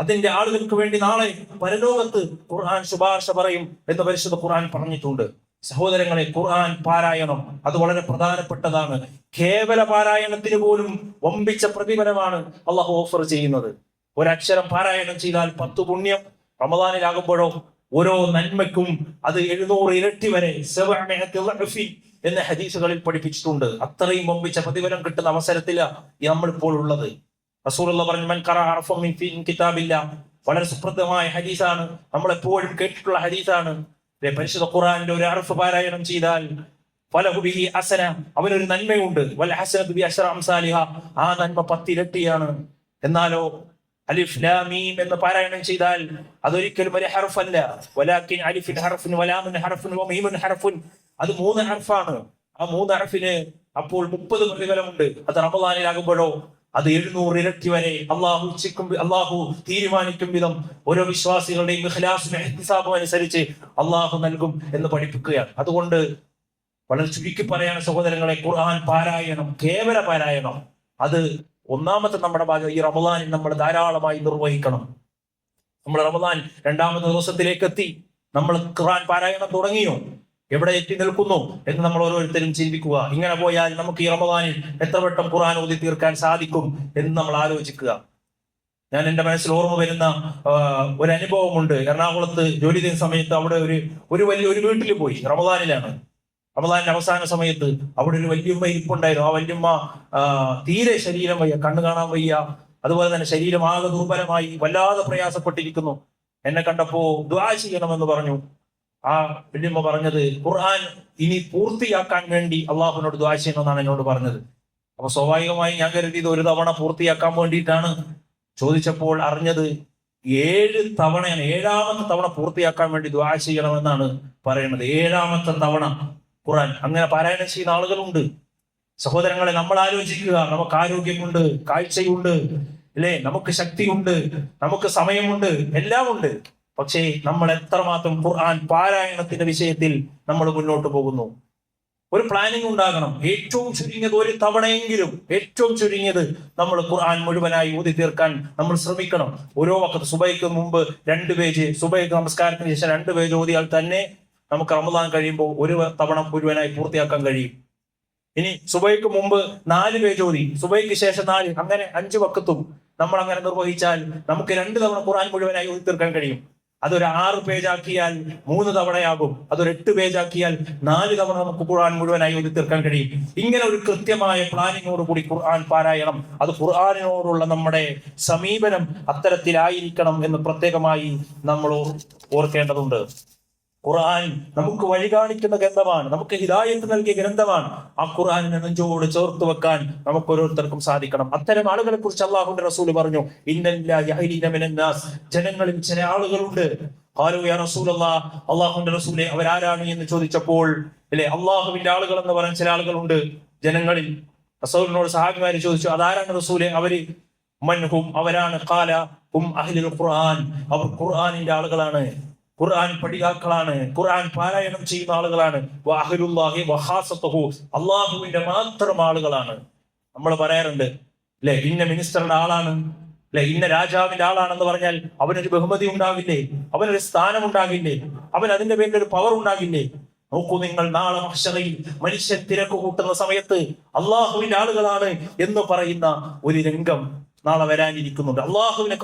Speaker 1: അതിന്റെ ആളുകൾക്ക് വേണ്ടി നാളെ പരലോകത്ത് ഖുർആൻ ശുപാർശ പറയും എന്ന് പരിശുദ്ധ ഖുർആൻ പറഞ്ഞിട്ടുണ്ട്. സഹോദരങ്ങളെ, ഖുർആൻ പാരായണം അത് വളരെ പ്രധാനപ്പെട്ടതാണ്. കേവല പാരായണത്തിന് പോലും വമ്പിച്ച പ്രതിഫലമാണ് അള്ളാഹു ഓഫർ ചെയ്യുന്നത്. ഒരക്ഷരം പാരായണം ചെയ്താൽ 10 പുണ്യം. റമദാനിലാകുമ്പോഴോ ഓരോ നന്മയ്ക്കും അത് 700 ഇരട്ടി വരെ എന്ന ഹദീസുകളിൽ പഠിപ്പിച്ചിട്ടുണ്ട്. അത്രയും വമ്പിച്ച പ്രതിഫലം കിട്ടുന്ന അവസരത്തിലാണ് നമ്മളിപ്പോൾ ഉള്ളത്. റസൂലുള്ളാഹി പറഞ്ഞു, മൻ ഖറഅ ഹർഫൻ മിൻ കിതാബില്ലാഹ്, വളരെ സുപ്രധാനമായ ഹദീസാണ്, നമ്മൾ എപ്പോഴും കേട്ടിട്ടുള്ള ഹദീസാണ്. പരിശുദ്ധ ഖുർആനിന്റെ ഒരു ഹർഫ് പാരായണം ചെയ്താൽ ഫലഹു ബിഹി ഹസന, അവനൊരു നന്മയുണ്ട്. വൽ ഹസനതു ബി അശ്റ അംസാലിഹ, ആ നന്മ 10 ഇരട്ടിയാണ്. എന്നാലോ അലിഫ് ലാം മീം എന്ന് പാരായണം ചെയ്താൽ അതൊരിക്കലും ഒരു ഹർഫല്ല. വലാകിൻ അലിഫുൻ ഹർഫുൻ വലാമുൻ ഹർഫുൻ വമീമുൻ ഹർഫുൻ, അത് 3 ഹർഫാണ്. ആ 3 അർഫിന് അപ്പോൾ 30 പ്രതിഫലമുണ്ട്. അത് റമദാനിലാകുമ്പോഴോ അത് 700 ഇരട്ടി വരെ അള്ളാഹു തീരുമാനിക്കും വിധം ഓരോ വിശ്വാസികളുടെയും ഇഖ്ലാസും ഇഹ്തിസാബും അനുസരിച്ച് അള്ളാഹു നൽകും എന്ന് പഠിപ്പിക്കുകയാണ്. അതുകൊണ്ട് വളരെ ചുരുക്കി പറയാണ് സഹോദരങ്ങളെ, ഖുർആൻ പാരായണം, കേവല പാരായണം, അത് ഒന്നാമത്തെ നമ്മുടെ ഭാഗം ഈ റമദാനിൽ നമ്മൾ ധാരാളമായി നിർവഹിക്കണം. നമ്മൾ റമദാൻ 2ാമത്തെ ദിവസത്തിലേക്ക് എത്തി, നമ്മൾ ഖുർആൻ പാരായണം തുടങ്ങിയോ, എവിടെ എത്തി നിൽക്കുന്നു എന്ന് നമ്മൾ ഓരോരുത്തരും ചിന്തിക്കുക. ഇങ്ങനെ പോയാൽ നമുക്ക് ഈ റമദാനിൽ എത്ര വട്ടം ഖുർആൻ ഓതി തീർക്കാൻ സാധിക്കും എന്ന് നമ്മൾ ആലോചിക്കുക. ഞാൻ എൻ്റെ മനസ്സിൽ ഓർമ്മ വരുന്ന ഒരു അനുഭവമുണ്ട്. എറണാകുളത്ത് ജോലി ചെയ്യുന്ന സമയത്ത് അവിടെ ഒരു വീട്ടിൽ പോയി. റമദാനിന്റെ അവസാന സമയത്ത് അവിടെ ഒരു വല്യമ്മ ഇരിപ്പുണ്ടായിരുന്നു. ആ വല്യമ്മ തീരെ ശരീരം വയ്യ, കണ്ണു കാണാൻ വയ്യ, അതുപോലെ തന്നെ ശരീരം ആകെ ദുർബലമായി വല്ലാതെ പ്രയാസപ്പെട്ടിരിക്കുന്നു. എന്നെ കണ്ടപ്പോ ദുആ ചെയ്യണമെന്ന് പറഞ്ഞു. ആ വല്യമ്മ പറഞ്ഞത് ഖുർആൻ ഇനി പൂർത്തിയാക്കാൻ വേണ്ടി അള്ളാഹുവിനോട് ദുആ ചെയ്യണമെന്നാണ് എന്നോട് പറഞ്ഞത്. അപ്പൊ സ്വാഭാവികമായി ഞാൻ കരുതിയത് ഒരു തവണ പൂർത്തിയാക്കാൻ വേണ്ടിയിട്ടാണ്. ചോദിച്ചപ്പോൾ അറിഞ്ഞത് 7 തവണയാണ്, 7ാമത്തെ തവണ പൂർത്തിയാക്കാൻ വേണ്ടി ദുആ ചെയ്യണമെന്നാണ് പറയുന്നത്. 7ാമത്തെ തവണ ഖുർആൻ അങ്ങനെ പാരായണം ചെയ്യുന്ന ആളുകളുണ്ട്. സഹോദരങ്ങളെ, നമ്മൾ ആലോചിക്കുക, നമുക്ക് ആരോഗ്യമുണ്ട്, കാഴ്ചയുണ്ട്, അല്ലേ, നമുക്ക് ശക്തിയുണ്ട്, നമുക്ക് സമയമുണ്ട്, എല്ലാം ഉണ്ട്. പക്ഷേ നമ്മൾ എത്രമാത്രം ഖുർആൻ പാരായണത്തിന്റെ വിഷയത്തിൽ നമ്മൾ മുന്നോട്ട് പോകുന്നു? ഒരു പ്ലാനിങ് ഉണ്ടാകണം. ഏറ്റവും ചുരുങ്ങിയത് ഒരു തവണയെങ്കിലും, ഏറ്റവും ചുരുങ്ങിയത് നമ്മൾ ഖുർആൻ മുഴുവനായി ഓതി തീർക്കാൻ നമ്മൾ ശ്രമിക്കണം. ഓരോ വഖത്ത് സുബൈക്ക് മുമ്പ് 2 പേജ്, സുബൈക്ക് നമസ്കാരത്തിന് ശേഷം 2 പേജ് ഓതിയാൽ തന്നെ നമുക്ക് റമദാൻ കഴിയുമ്പോൾ ഒരു തവണ മുഴുവനായി പൂർത്തിയാക്കാൻ കഴിയും. ഇനി സുബൈക്ക് മുമ്പ് 4 പേജ് ഓതി, സുബൈക്ക് ശേഷം 4, അങ്ങനെ 5 വഖത്തും നമ്മൾ അങ്ങനെ നിർവഹിച്ചാൽ നമുക്ക് 2 തവണ ഖുർആൻ മുഴുവനായി ഓതി തീർക്കാൻ കഴിയും. അതൊരു 6 പേജ് ആക്കിയാൽ 3 തവണയാകും. അതൊരു 8 പേജ് ആക്കിയാൽ 4 തവണ നമുക്ക് ഖുർആൻ മുഴുവനായി ഓതി തീർക്കാൻ കഴിയും. ഇങ്ങനെ ഒരു കൃത്യമായ പ്ലാനിങ്ങോടുകൂടി ഖുർആൻ പാരായണം, അത് ഖുർആനിനോടുള്ള നമ്മുടെ സമീപനം അത്തരത്തിലായിരിക്കണം എന്ന് പ്രത്യേകമായി നമ്മൾ ഓർക്കേണ്ടതുണ്ട്. ഖുർആൻ നമുക്ക് വഴി കാണിക്കുന്ന ഗ്രന്ഥമാണ്, നമുക്ക് ഹിദായത്ത് നൽകിയ ഗ്രന്ഥമാണ്. ആ ഖുർആനിനെ നെഞ്ചോട് ചേർത്ത് വെക്കാൻ നമുക്ക് ഓരോരുത്തർക്കും സാധിക്കണം. അത്തരം ആളുകളെ കുറിച്ച് അല്ലാഹുവിന്റെ റസൂൽ പറഞ്ഞു, ജനങ്ങളിൽ ചില ആളുകളുണ്ട്. അല്ലാഹുവിന്റെ റസൂലെ, അവരാരാണ് എന്ന് ചോദിച്ചപ്പോൾ, അല്ലെ, അള്ളാഹുവിന്റെ ആളുകൾ എന്ന് പറയാൻ ചില ആളുകളുണ്ട് ജനങ്ങളിൽ. റസൂലിനോട് സഹാബിമാര് ചോദിച്ചു, അതാരാണ് റസൂലെ? അവര് മൻഹും, അവരാണ്. ഖാല ഹും അഹ്ലുൽ ഖുർആൻ, അവർ ഖുർആനിന്റെ ആളുകളാണ്, ഖുർആൻ പഠിതാക്കളാണ്, ഖുർആൻ പാരായണം ചെയ്യുന്ന ആളുകളാണ്. അള്ളാഹുവിന്റെ മാത്രം ആളുകളാണ്. നമ്മൾ പറയാറുണ്ട്, അല്ലെ, ഇന്ന മിനിസ്റ്ററുടെ ആളാണ്, അല്ലെ, ഇന്ന രാജാവിന്റെ ആളാണെന്ന് പറഞ്ഞാൽ അവനൊരു ബഹുമതി ഉണ്ടാകില്ലേ, അവനൊരു സ്ഥാനം ഉണ്ടാകില്ലേ, അവൻ അതിന്റെ പേരിൽ ഒരു പവർ ഉണ്ടാകില്ലേ? നോക്കൂ നിങ്ങൾ, നാളെ മഹ്ശറിൽ മനുഷ്യൻ തിരക്ക് കൂട്ടുന്ന സമയത്ത് അള്ളാഹുവിന്റെ ആളുകളാണ് എന്ന് പറയുന്ന ഒരു രംഗം നാളെ വരാനിരിക്കുന്നുണ്ട്.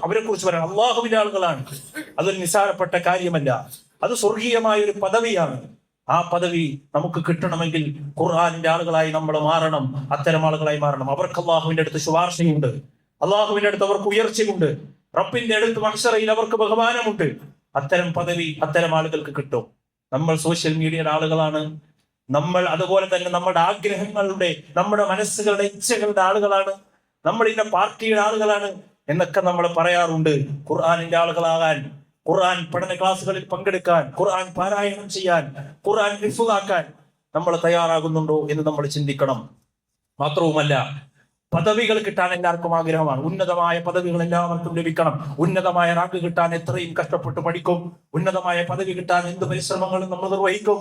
Speaker 1: അവരെ കുറിച്ച് പറയാൻ അള്ളാഹുവിന്റെ ആളുകളാണ്. അതൊരു നിസ്സാരപ്പെട്ട കാര്യമല്ല, അത് സ്വർഗീയമായ ഒരു പദവിയാണ്. ആ പദവി നമുക്ക് കിട്ടണമെങ്കിൽ ഖുർആനിന്റെ ആളുകളായി നമ്മൾ മാറണം, അത്തരം ആളുകളായി മാറണം. അവർക്ക് അള്ളാഹുവിന്റെ അടുത്ത് ശുപാർശയുണ്ട്, അള്ളാഹുവിന്റെ അടുത്ത് അവർക്ക് ഉയർച്ചയുണ്ട്, റബ്ബിന്റെ അടുത്ത് മഹ്ശറയിൽ അവർക്ക് ബഹുമാനമുണ്ട്. അത്തരം പദവി അത്തരം ആളുകൾക്ക് കിട്ടും. നമ്മൾ സോഷ്യൽ മീഡിയയുടെ ആളുകളാണ്, നമ്മൾ അതുപോലെ തന്നെ നമ്മുടെ ആഗ്രഹങ്ങളുടെ, നമ്മുടെ മനസ്സുകളുടെ ഇച്ഛകളുടെ ആളുകളാണ്, നമ്മൾ ഇന്ന പാർട്ടിയുടെ ആളുകളാണ് എന്നൊക്കെ നമ്മൾ പറയാറുണ്ട്. ഖുർആനിന്റെ ആളുകളാകാൻ, ഖുർആൻ പഠന ക്ലാസ്സുകളിൽ പങ്കെടുക്കാൻ, ഖുർആൻ പാരായണം ചെയ്യാൻ, ഖുർആൻ ഹിഫ്ളാക്കാൻ നമ്മൾ തയ്യാറാകുന്നുണ്ടോ എന്ന് നമ്മൾ ചിന്തിക്കണം. മാത്രവുമല്ല, പദവികൾ കിട്ടാൻ എല്ലാവർക്കും ആഗ്രഹമാണ്. ഉന്നതമായ പദവികൾ എല്ലാവർക്കും ലഭിക്കണം. ഉന്നതമായ റാങ്ക് കിട്ടാൻ എത്രയും കഷ്ടപ്പെട്ട് പഠിക്കും. ഉന്നതമായ പദവി കിട്ടാൻ എന്ത് പരിശ്രമങ്ങളും നമ്മൾ നിർവഹിക്കും.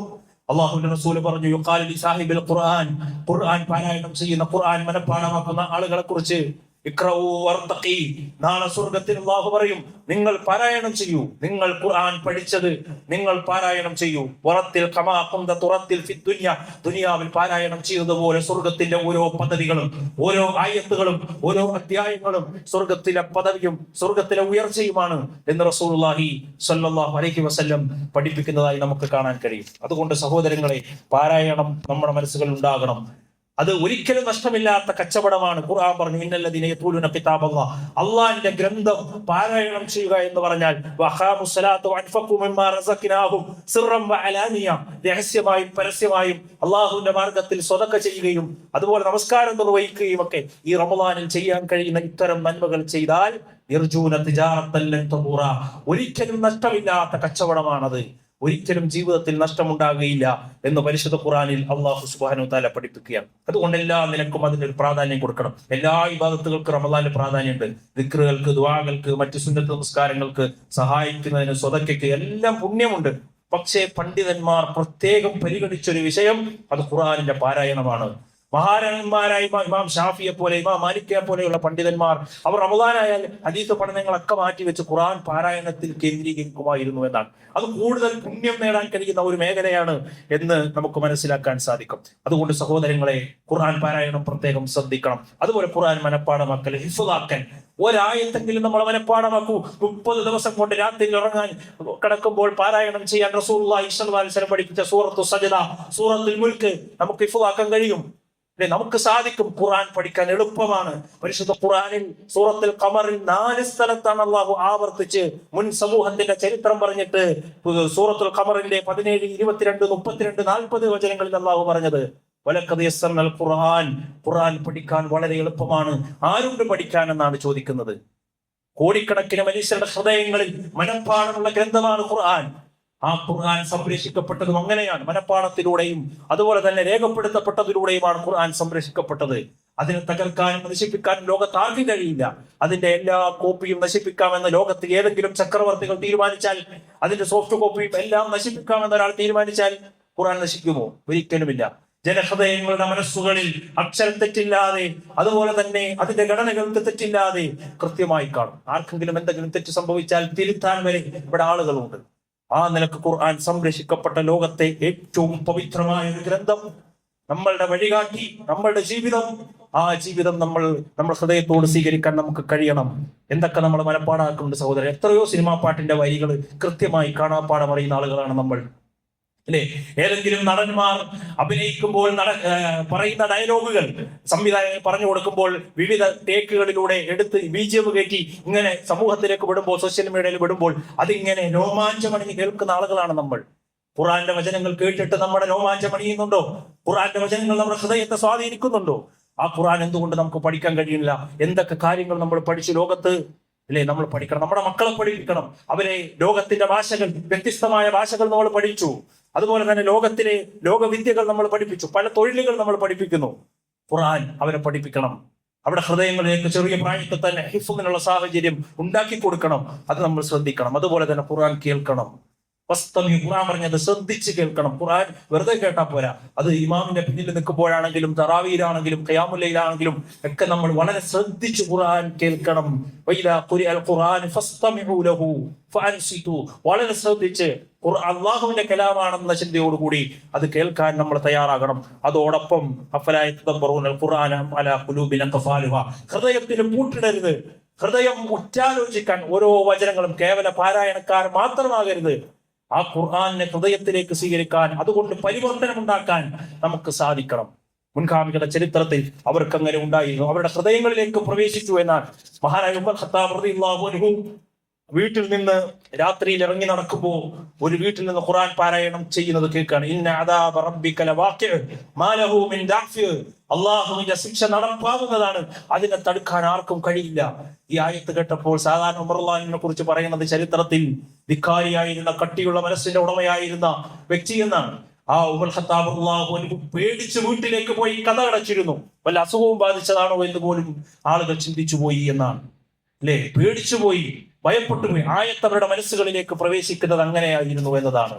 Speaker 1: അള്ളാഹുവിന്റെ റസൂൽ പറഞ്ഞു, യുഖാലു ലി സാഹിബിൽ ഖുർആൻ, ഖുർആൻ പാരായണം ചെയ്യുന്ന, ഖുർആൻ മനഃപ്പാഠമാക്കുന്ന ആളുകളെ കുറിച്ച് ഇഖ്റഊ വർതഖി, നാളെ സ്വർഗ്ഗത്തിൽ അല്ലാഹു പറയും, നിങ്ങൾ പാരായണം ചെയ്യൂ, നിങ്ങൾ ഖുർആൻ പഠിച്ചത് നിങ്ങൾ പാരായണം ചെയ്യൂ. വറത്തിൽ കമാ കുന്ത തുറത്തിൽ ഫി ദുനിയ, ദുനിയാവിൽ പാരായണം ചെയ്തതുപോലെ സ്വർഗ്ഗത്തിന്റെ ഓരോ പദ്ധതികളും, ഓരോ ആയത്തുകളും, ഓരോ അധ്യായങ്ങളും സ്വർഗ്ഗത്തിലെ പദവിയും സ്വർഗ്ഗത്തിലെ ഉയർച്ചയുമാണ് എന്ന് റസൂലുള്ളാഹി സ്വല്ലല്ലാഹു അലൈഹി വസല്ലം പഠിപ്പിക്കുന്നതായി നമുക്ക് കാണാൻ കഴിയും. അതുകൊണ്ട് സഹോദരങ്ങളെ, പാരായണം നമ്മുടെ മനസ്സുകളിൽ ഉണ്ടാകണം. അത് ഒരിക്കലും നഷ്ടമില്ലാത്ത കച്ചവടമാണ്. ഖുർആൻ പറഞ്ഞു, ഇന്നല്ലദീന യത്ലൂന കിതാബല്ലാഹ്, അല്ലാഹുവിന്റെ ഗ്രന്ഥം പാരായണം ചെയ്യുക എന്ന് പറഞ്ഞാൽ വഖാമുസ്സലാത്ത വഅൻഫഖു മിമ്മാ റസഖ്നാഹും സിർറൻ വഅലാനിയ, രഹസ്യമായും പരസ്യമായും അല്ലാഹുവിന്റെ മാർഗ്ഗത്തിൽ സ്വതക്ക ചെയ്യുകയും അതുപോലെ നമസ്കാരം നിർവഹിക്കുകയും ഒക്കെ ഈ റമളാനിൽ ചെയ്യാൻ കഴിയുന്ന ഇത്തരം നന്മകൾ ചെയ്താൽ യർജൂന തിജാറത്തൻ ലൻ തബൂറ, ഒരിക്കലും നഷ്ടമില്ലാത്ത കച്ചവടമാണത്. ഒരിക്കലും ജീവിതത്തിൽ നഷ്ടമുണ്ടാകുകയില്ല എന്ന് പരിശുദ്ധ ഖുർആനിൽ അല്ലാഹു സുബ്ഹാനഹു വ തആല പഠിപ്പിക്കുകയാണ്. അതുകൊണ്ട് എല്ലാ നിലക്കും അതിനൊരു പ്രാധാന്യം കൊടുക്കണം. എല്ലാ ഇബാദത്തുകൾക്കും റമദാനിൽ പ്രാധാന്യമുണ്ട്. ദിക്റുകൾക്ക്, ദുആകൾക്ക്, മറ്റു സുന്നത്ത് നമസ്കാരങ്ങൾക്ക്, സഹായിക്കുന്നതിന്, സ്വതക്കയ്ക്ക് എല്ലാം പുണ്യമുണ്ട്. പക്ഷേ പണ്ഡിതന്മാർ പ്രത്യേകം പരിഗണിച്ചൊരു വിഷയം അത് ഖുർആനിന്റെ പാരായണമാണ്. മഹാരന്മാരായ ഇമാം ഷാഫിയെ പോലെ, ഇമാം മാലിക്കിയെ പോലെയുള്ള പണ്ഡിതന്മാർ അവർ റമദാനായാൽ ഹദീസ് പഠനങ്ങളൊക്കെ മാറ്റിവെച്ച് ഖുർആൻ പാരായണത്തിൽ കേന്ദ്രീകരിക്കുമായിരുന്നു എന്നാണ്. അത് കൂടുതൽ പുണ്യം നേടാൻ കഴിയുന്ന ഒരു മേഖലയാണ് എന്ന് നമുക്ക് മനസ്സിലാക്കാൻ സാധിക്കും. അതുകൊണ്ട് സഹോദരങ്ങളെ, ഖുർആൻ പാരായണം പ്രത്യേകം ശ്രദ്ധിക്കണം. അതുപോലെ ഖുർആൻ മനപ്പാടമാക്കൽ, ഹിഫ്ളാക്കൽ. ഒരായത്തെങ്കിലും നമ്മൾ മനപ്പാടമാക്കൂ. 30 ദിവസം കൊണ്ട് രാത്രിയിൽ ഉറങ്ങാൻ കിടക്കുമ്പോൾ പാരായണം ചെയ്യാൻ റസൂലുള്ളാഹി സ്വല്ലല്ലാഹു അലൈഹി വസല്ലം പഠിപ്പിച്ച സൂറത്തു സജ്ദ, സൂറത്തുൽ മുൽക്ക് നമുക്ക് ഹിഫ്ളാക്കാൻ കഴിയും. നമുക്ക് സാധിക്കും. ഖുർആൻ പഠിക്കാൻ എളുപ്പമാണ്. പരിശുദ്ധ ഖുർആനിൽ സൂറത്തുൽ ഖമറിൽ 4 സ്ഥലത്താണ് അല്ലാഹു ആവർത്തിച്ച് മുൻ സമൂഹത്തിന്റെ ചരിത്രം പറഞ്ഞിട്ട് സൂറത്തുൽ ഖമറിന്റെ 17, 22, 32, 40 വചനങ്ങളിൽ അല്ലാഹു പറഞ്ഞത് വലഖദ് യസ്സർനൽ ഖുർആൻ. ഖുർആൻ പഠിക്കാൻ വളരെ എളുപ്പമാണ്. ആരുണ്ട് പഠിക്കാൻ എന്നാണ് ചോദിക്കുന്നത്. കോടിക്കണക്കിന് മനുഷ്യരുടെ ഹൃദയങ്ങളിൽ മനപ്പാടമുള്ള ഗ്രന്ഥമാണ് ഖുർആൻ. ആ ഖുർആൻ സംരക്ഷിക്കപ്പെട്ടതും അങ്ങനെയാണ്, മനപ്പാടത്തിലൂടെയും അതുപോലെ തന്നെ രേഖപ്പെടുത്തപ്പെട്ടതിലൂടെയുമാണ് ഖുർആൻ സംരക്ഷിക്കപ്പെട്ടത്. അതിനെ തകർക്കാനും നശിപ്പിക്കാനും ലോകത്ത് ആർക്കും കഴിയില്ല. അതിന്റെ എല്ലാ കോപ്പിയും നശിപ്പിക്കാമെന്ന് ലോകത്ത് ഏതെങ്കിലും ചക്രവർത്തികൾ തീരുമാനിച്ചാൽ, അതിന്റെ സോഫ്റ്റ് കോപ്പിയും എല്ലാം നശിപ്പിക്കാമെന്ന് ഒരാൾ തീരുമാനിച്ചാൽ ഖുർആൻ നശിക്കുമോ? ഒരിക്കലുമില്ല. ജനഹൃദയങ്ങളുടെ മനസ്സുകളിൽ അക്ഷരം തെറ്റില്ലാതെ, അതുപോലെ തന്നെ അതിന്റെ ഘടനകൾക്ക് തെറ്റില്ലാതെ കൃത്യമായി കാണും. ആർക്കെങ്കിലും എന്തെങ്കിലും തെറ്റ് സംഭവിച്ചാൽ തിരുത്താൻ വരെ ഇവിടെ ആളുകളുണ്ട്. ആ നിലക്ക് ഖുർആൻ സംരക്ഷിക്കപ്പെട്ട ലോകത്തെ ഏറ്റവും പവിത്രമായ ഒരു ഗ്രന്ഥം, നമ്മളുടെ വഴികാട്ടി, നമ്മളുടെ ജീവിതം. ആ ജീവിതം നമ്മൾ ഹൃദയത്തോട് സ്വീകരിക്കാൻ നമുക്ക് കഴിയണം. എന്തൊക്കെ നമ്മൾ മനപ്പാടാക്കുന്നുണ്ട് സഹോദരൻ. എത്രയോ സിനിമാ പാട്ടിന്റെ വരികൾ കൃത്യമായി കാണാപ്പാടം അറിയുന്ന ആളുകളാണ് നമ്മൾ, അല്ലെ? ഏതെങ്കിലും നടന്മാർ അഭിനയിക്കുമ്പോൾ പറയുന്ന ഡയലോഗുകൾ സംവിധായകർ പറഞ്ഞു കൊടുക്കുമ്പോൾ വിവിധ ടേക്കുകളിലൂടെ എടുത്ത് BGM കയറ്റി ഇങ്ങനെ സമൂഹത്തിലേക്ക് വിടുമ്പോൾ, സോഷ്യൽ മീഡിയയിൽ വിടുമ്പോൾ അതിങ്ങനെ രോമാഞ്ചമണിഞ്ഞ് കേൾക്കുന്ന ആളുകളാണ് നമ്മൾ. ഖുർആന്റെ വചനങ്ങൾ കേട്ടിട്ട് നമ്മുടെ രോമാഞ്ചമണിയുന്നുണ്ടോ? ഖുർആന്റെ വചനങ്ങൾ നമ്മുടെ ഹൃദയത്തെ സ്വാധീനിക്കുന്നുണ്ടോ? ആ ഖുർആൻ എന്തുകൊണ്ട് നമുക്ക് പഠിക്കാൻ കഴിയില്ല? എന്തൊക്കെ കാര്യങ്ങൾ നമ്മൾ പഠിച്ചു ലോകത്ത്, അല്ലെ? നമ്മൾ പഠിക്കണം. നമ്മുടെ മക്കളെ പഠിപ്പിക്കണം. അവരെ ലോകത്തിന്റെ ഭാഷകൾ, വ്യത്യസ്തമായ ഭാഷകൾ നമ്മൾ പഠിച്ചു. അതുപോലെ തന്നെ ലോകത്തിലെ ലോകവിദ്യകൾ നമ്മൾ പഠിപ്പിച്ചു. പല തൊഴിലുകൾ നമ്മൾ പഠിപ്പിക്കുന്നു. ഖുർആൻ അവരെ പഠിപ്പിക്കണം. അവിടെ ഹൃദയങ്ങളിലേക്ക് ചെറിയ പ്രായത്തിൽ തന്നെ ഹിഫ്ളിനുള്ള സാഹചര്യം ഉണ്ടാക്കി കൊടുക്കണം. അത് നമ്മൾ ശ്രദ്ധിക്കണം. അതുപോലെ തന്നെ ഖുർആൻ കേൾക്കണം. ഖുർആൻ പറഞ്ഞത് ശ്രദ്ധിച്ച് കേൾക്കണം. ഖുർആൻ വെറുതെ കേട്ടാ പോരാ. അത് ഇമാമിന്റെ പിന്നിൽ നിൽക്കുമ്പോഴാണെങ്കിലും, തറാവീലാണെങ്കിലും, ഖിയാമുൽ ലൈലാണെങ്കിലും ഒക്കെ നമ്മൾ വളരെ ശ്രദ്ധിച്ച് ഖുർആൻ കേൾക്കണം. വളരെ ശ്രദ്ധിച്ച് അള്ളാഹുവിന്റെ കലാമാണെന്ന ചിന്തയോടുകൂടി അത് കേൾക്കാൻ നമ്മൾ തയ്യാറാകണം. അതോടൊപ്പം ഹൃദയത്തിന് പൂട്ടിടരുത്. ഹൃദയം ഉറ്റാലോചിക്കാൻ ഓരോ വചനങ്ങളും കേവല പാരായണക്കാർ മാത്രമാകരുത്. ആ ഖുർആനെ ഹൃദയത്തിലേക്ക് സ്വീകരിക്കാൻ, അതുകൊണ്ട് പരിവർത്തനം ഉണ്ടാക്കാൻ നമുക്ക് സാധിക്കണം. മുൻഗാമികളുടെ ചരിത്രത്തിൽ അവർക്ക് അങ്ങനെ ഉണ്ടായിരുന്നു. അവരുടെ ഹൃദയങ്ങളിലേക്ക് പ്രവേശിച്ചു എന്നാണ്. മഹാനായ ഉമർ ഖത്താബ് റളിയല്ലാഹു അൻഹു വീട്ടിൽ നിന്ന് രാത്രിയിൽ ഇറങ്ങി നടക്കുമ്പോൾ ഒരു വീട്ടിൽ നിന്ന് ഖുർആൻ പാരായണം ചെയ്യുന്നത് കേൾക്കാണ്. ഇന്ന അദാബ റബ്ബിക ലവാഖിഉ മാ ലഹു മിൻ ദഅഫ്. അല്ലാഹുവിന്റെ ശിക്ഷ നടപ്പാവുന്നതാണ്, അതിനെ തടുക്കാൻ ആർക്കും കഴിയില്ല. ഈ ആയത്ത് കേട്ടപ്പോൾ സാധാരണ ഉമർ റളിയല്ലാഹുവിനെ കുറിച്ച് പറയുന്നത് ചരിത്രത്തിൽ ധിക്കാരിയായിരുന്ന, കട്ടിയുള്ള മനസ്സിന്റെ ഉടമയായിരുന്ന വ്യക്തി എന്നാണ്. ആ ഉമർ ഖത്താബ് റളിയല്ലാഹു അൻഹു പേടിച്ച് വീട്ടിലേക്ക് പോയി കഥ അടച്ചിരുന്നു. വല്ല അസുഖവും ബാധിച്ചതാണോ എന്ന് പോലും ആളുകൾ ചിന്തിച്ചു പോയി എന്നാണ്, അല്ലെ? പേടിച്ചുപോയി, ഭയപ്പെട്ടുപോയി. ആയത്ത് അവരുടെ മനസ്സുകളിലേക്ക് പ്രവേശിക്കുന്നത് അങ്ങനെയായിരുന്നു എന്നതാണ്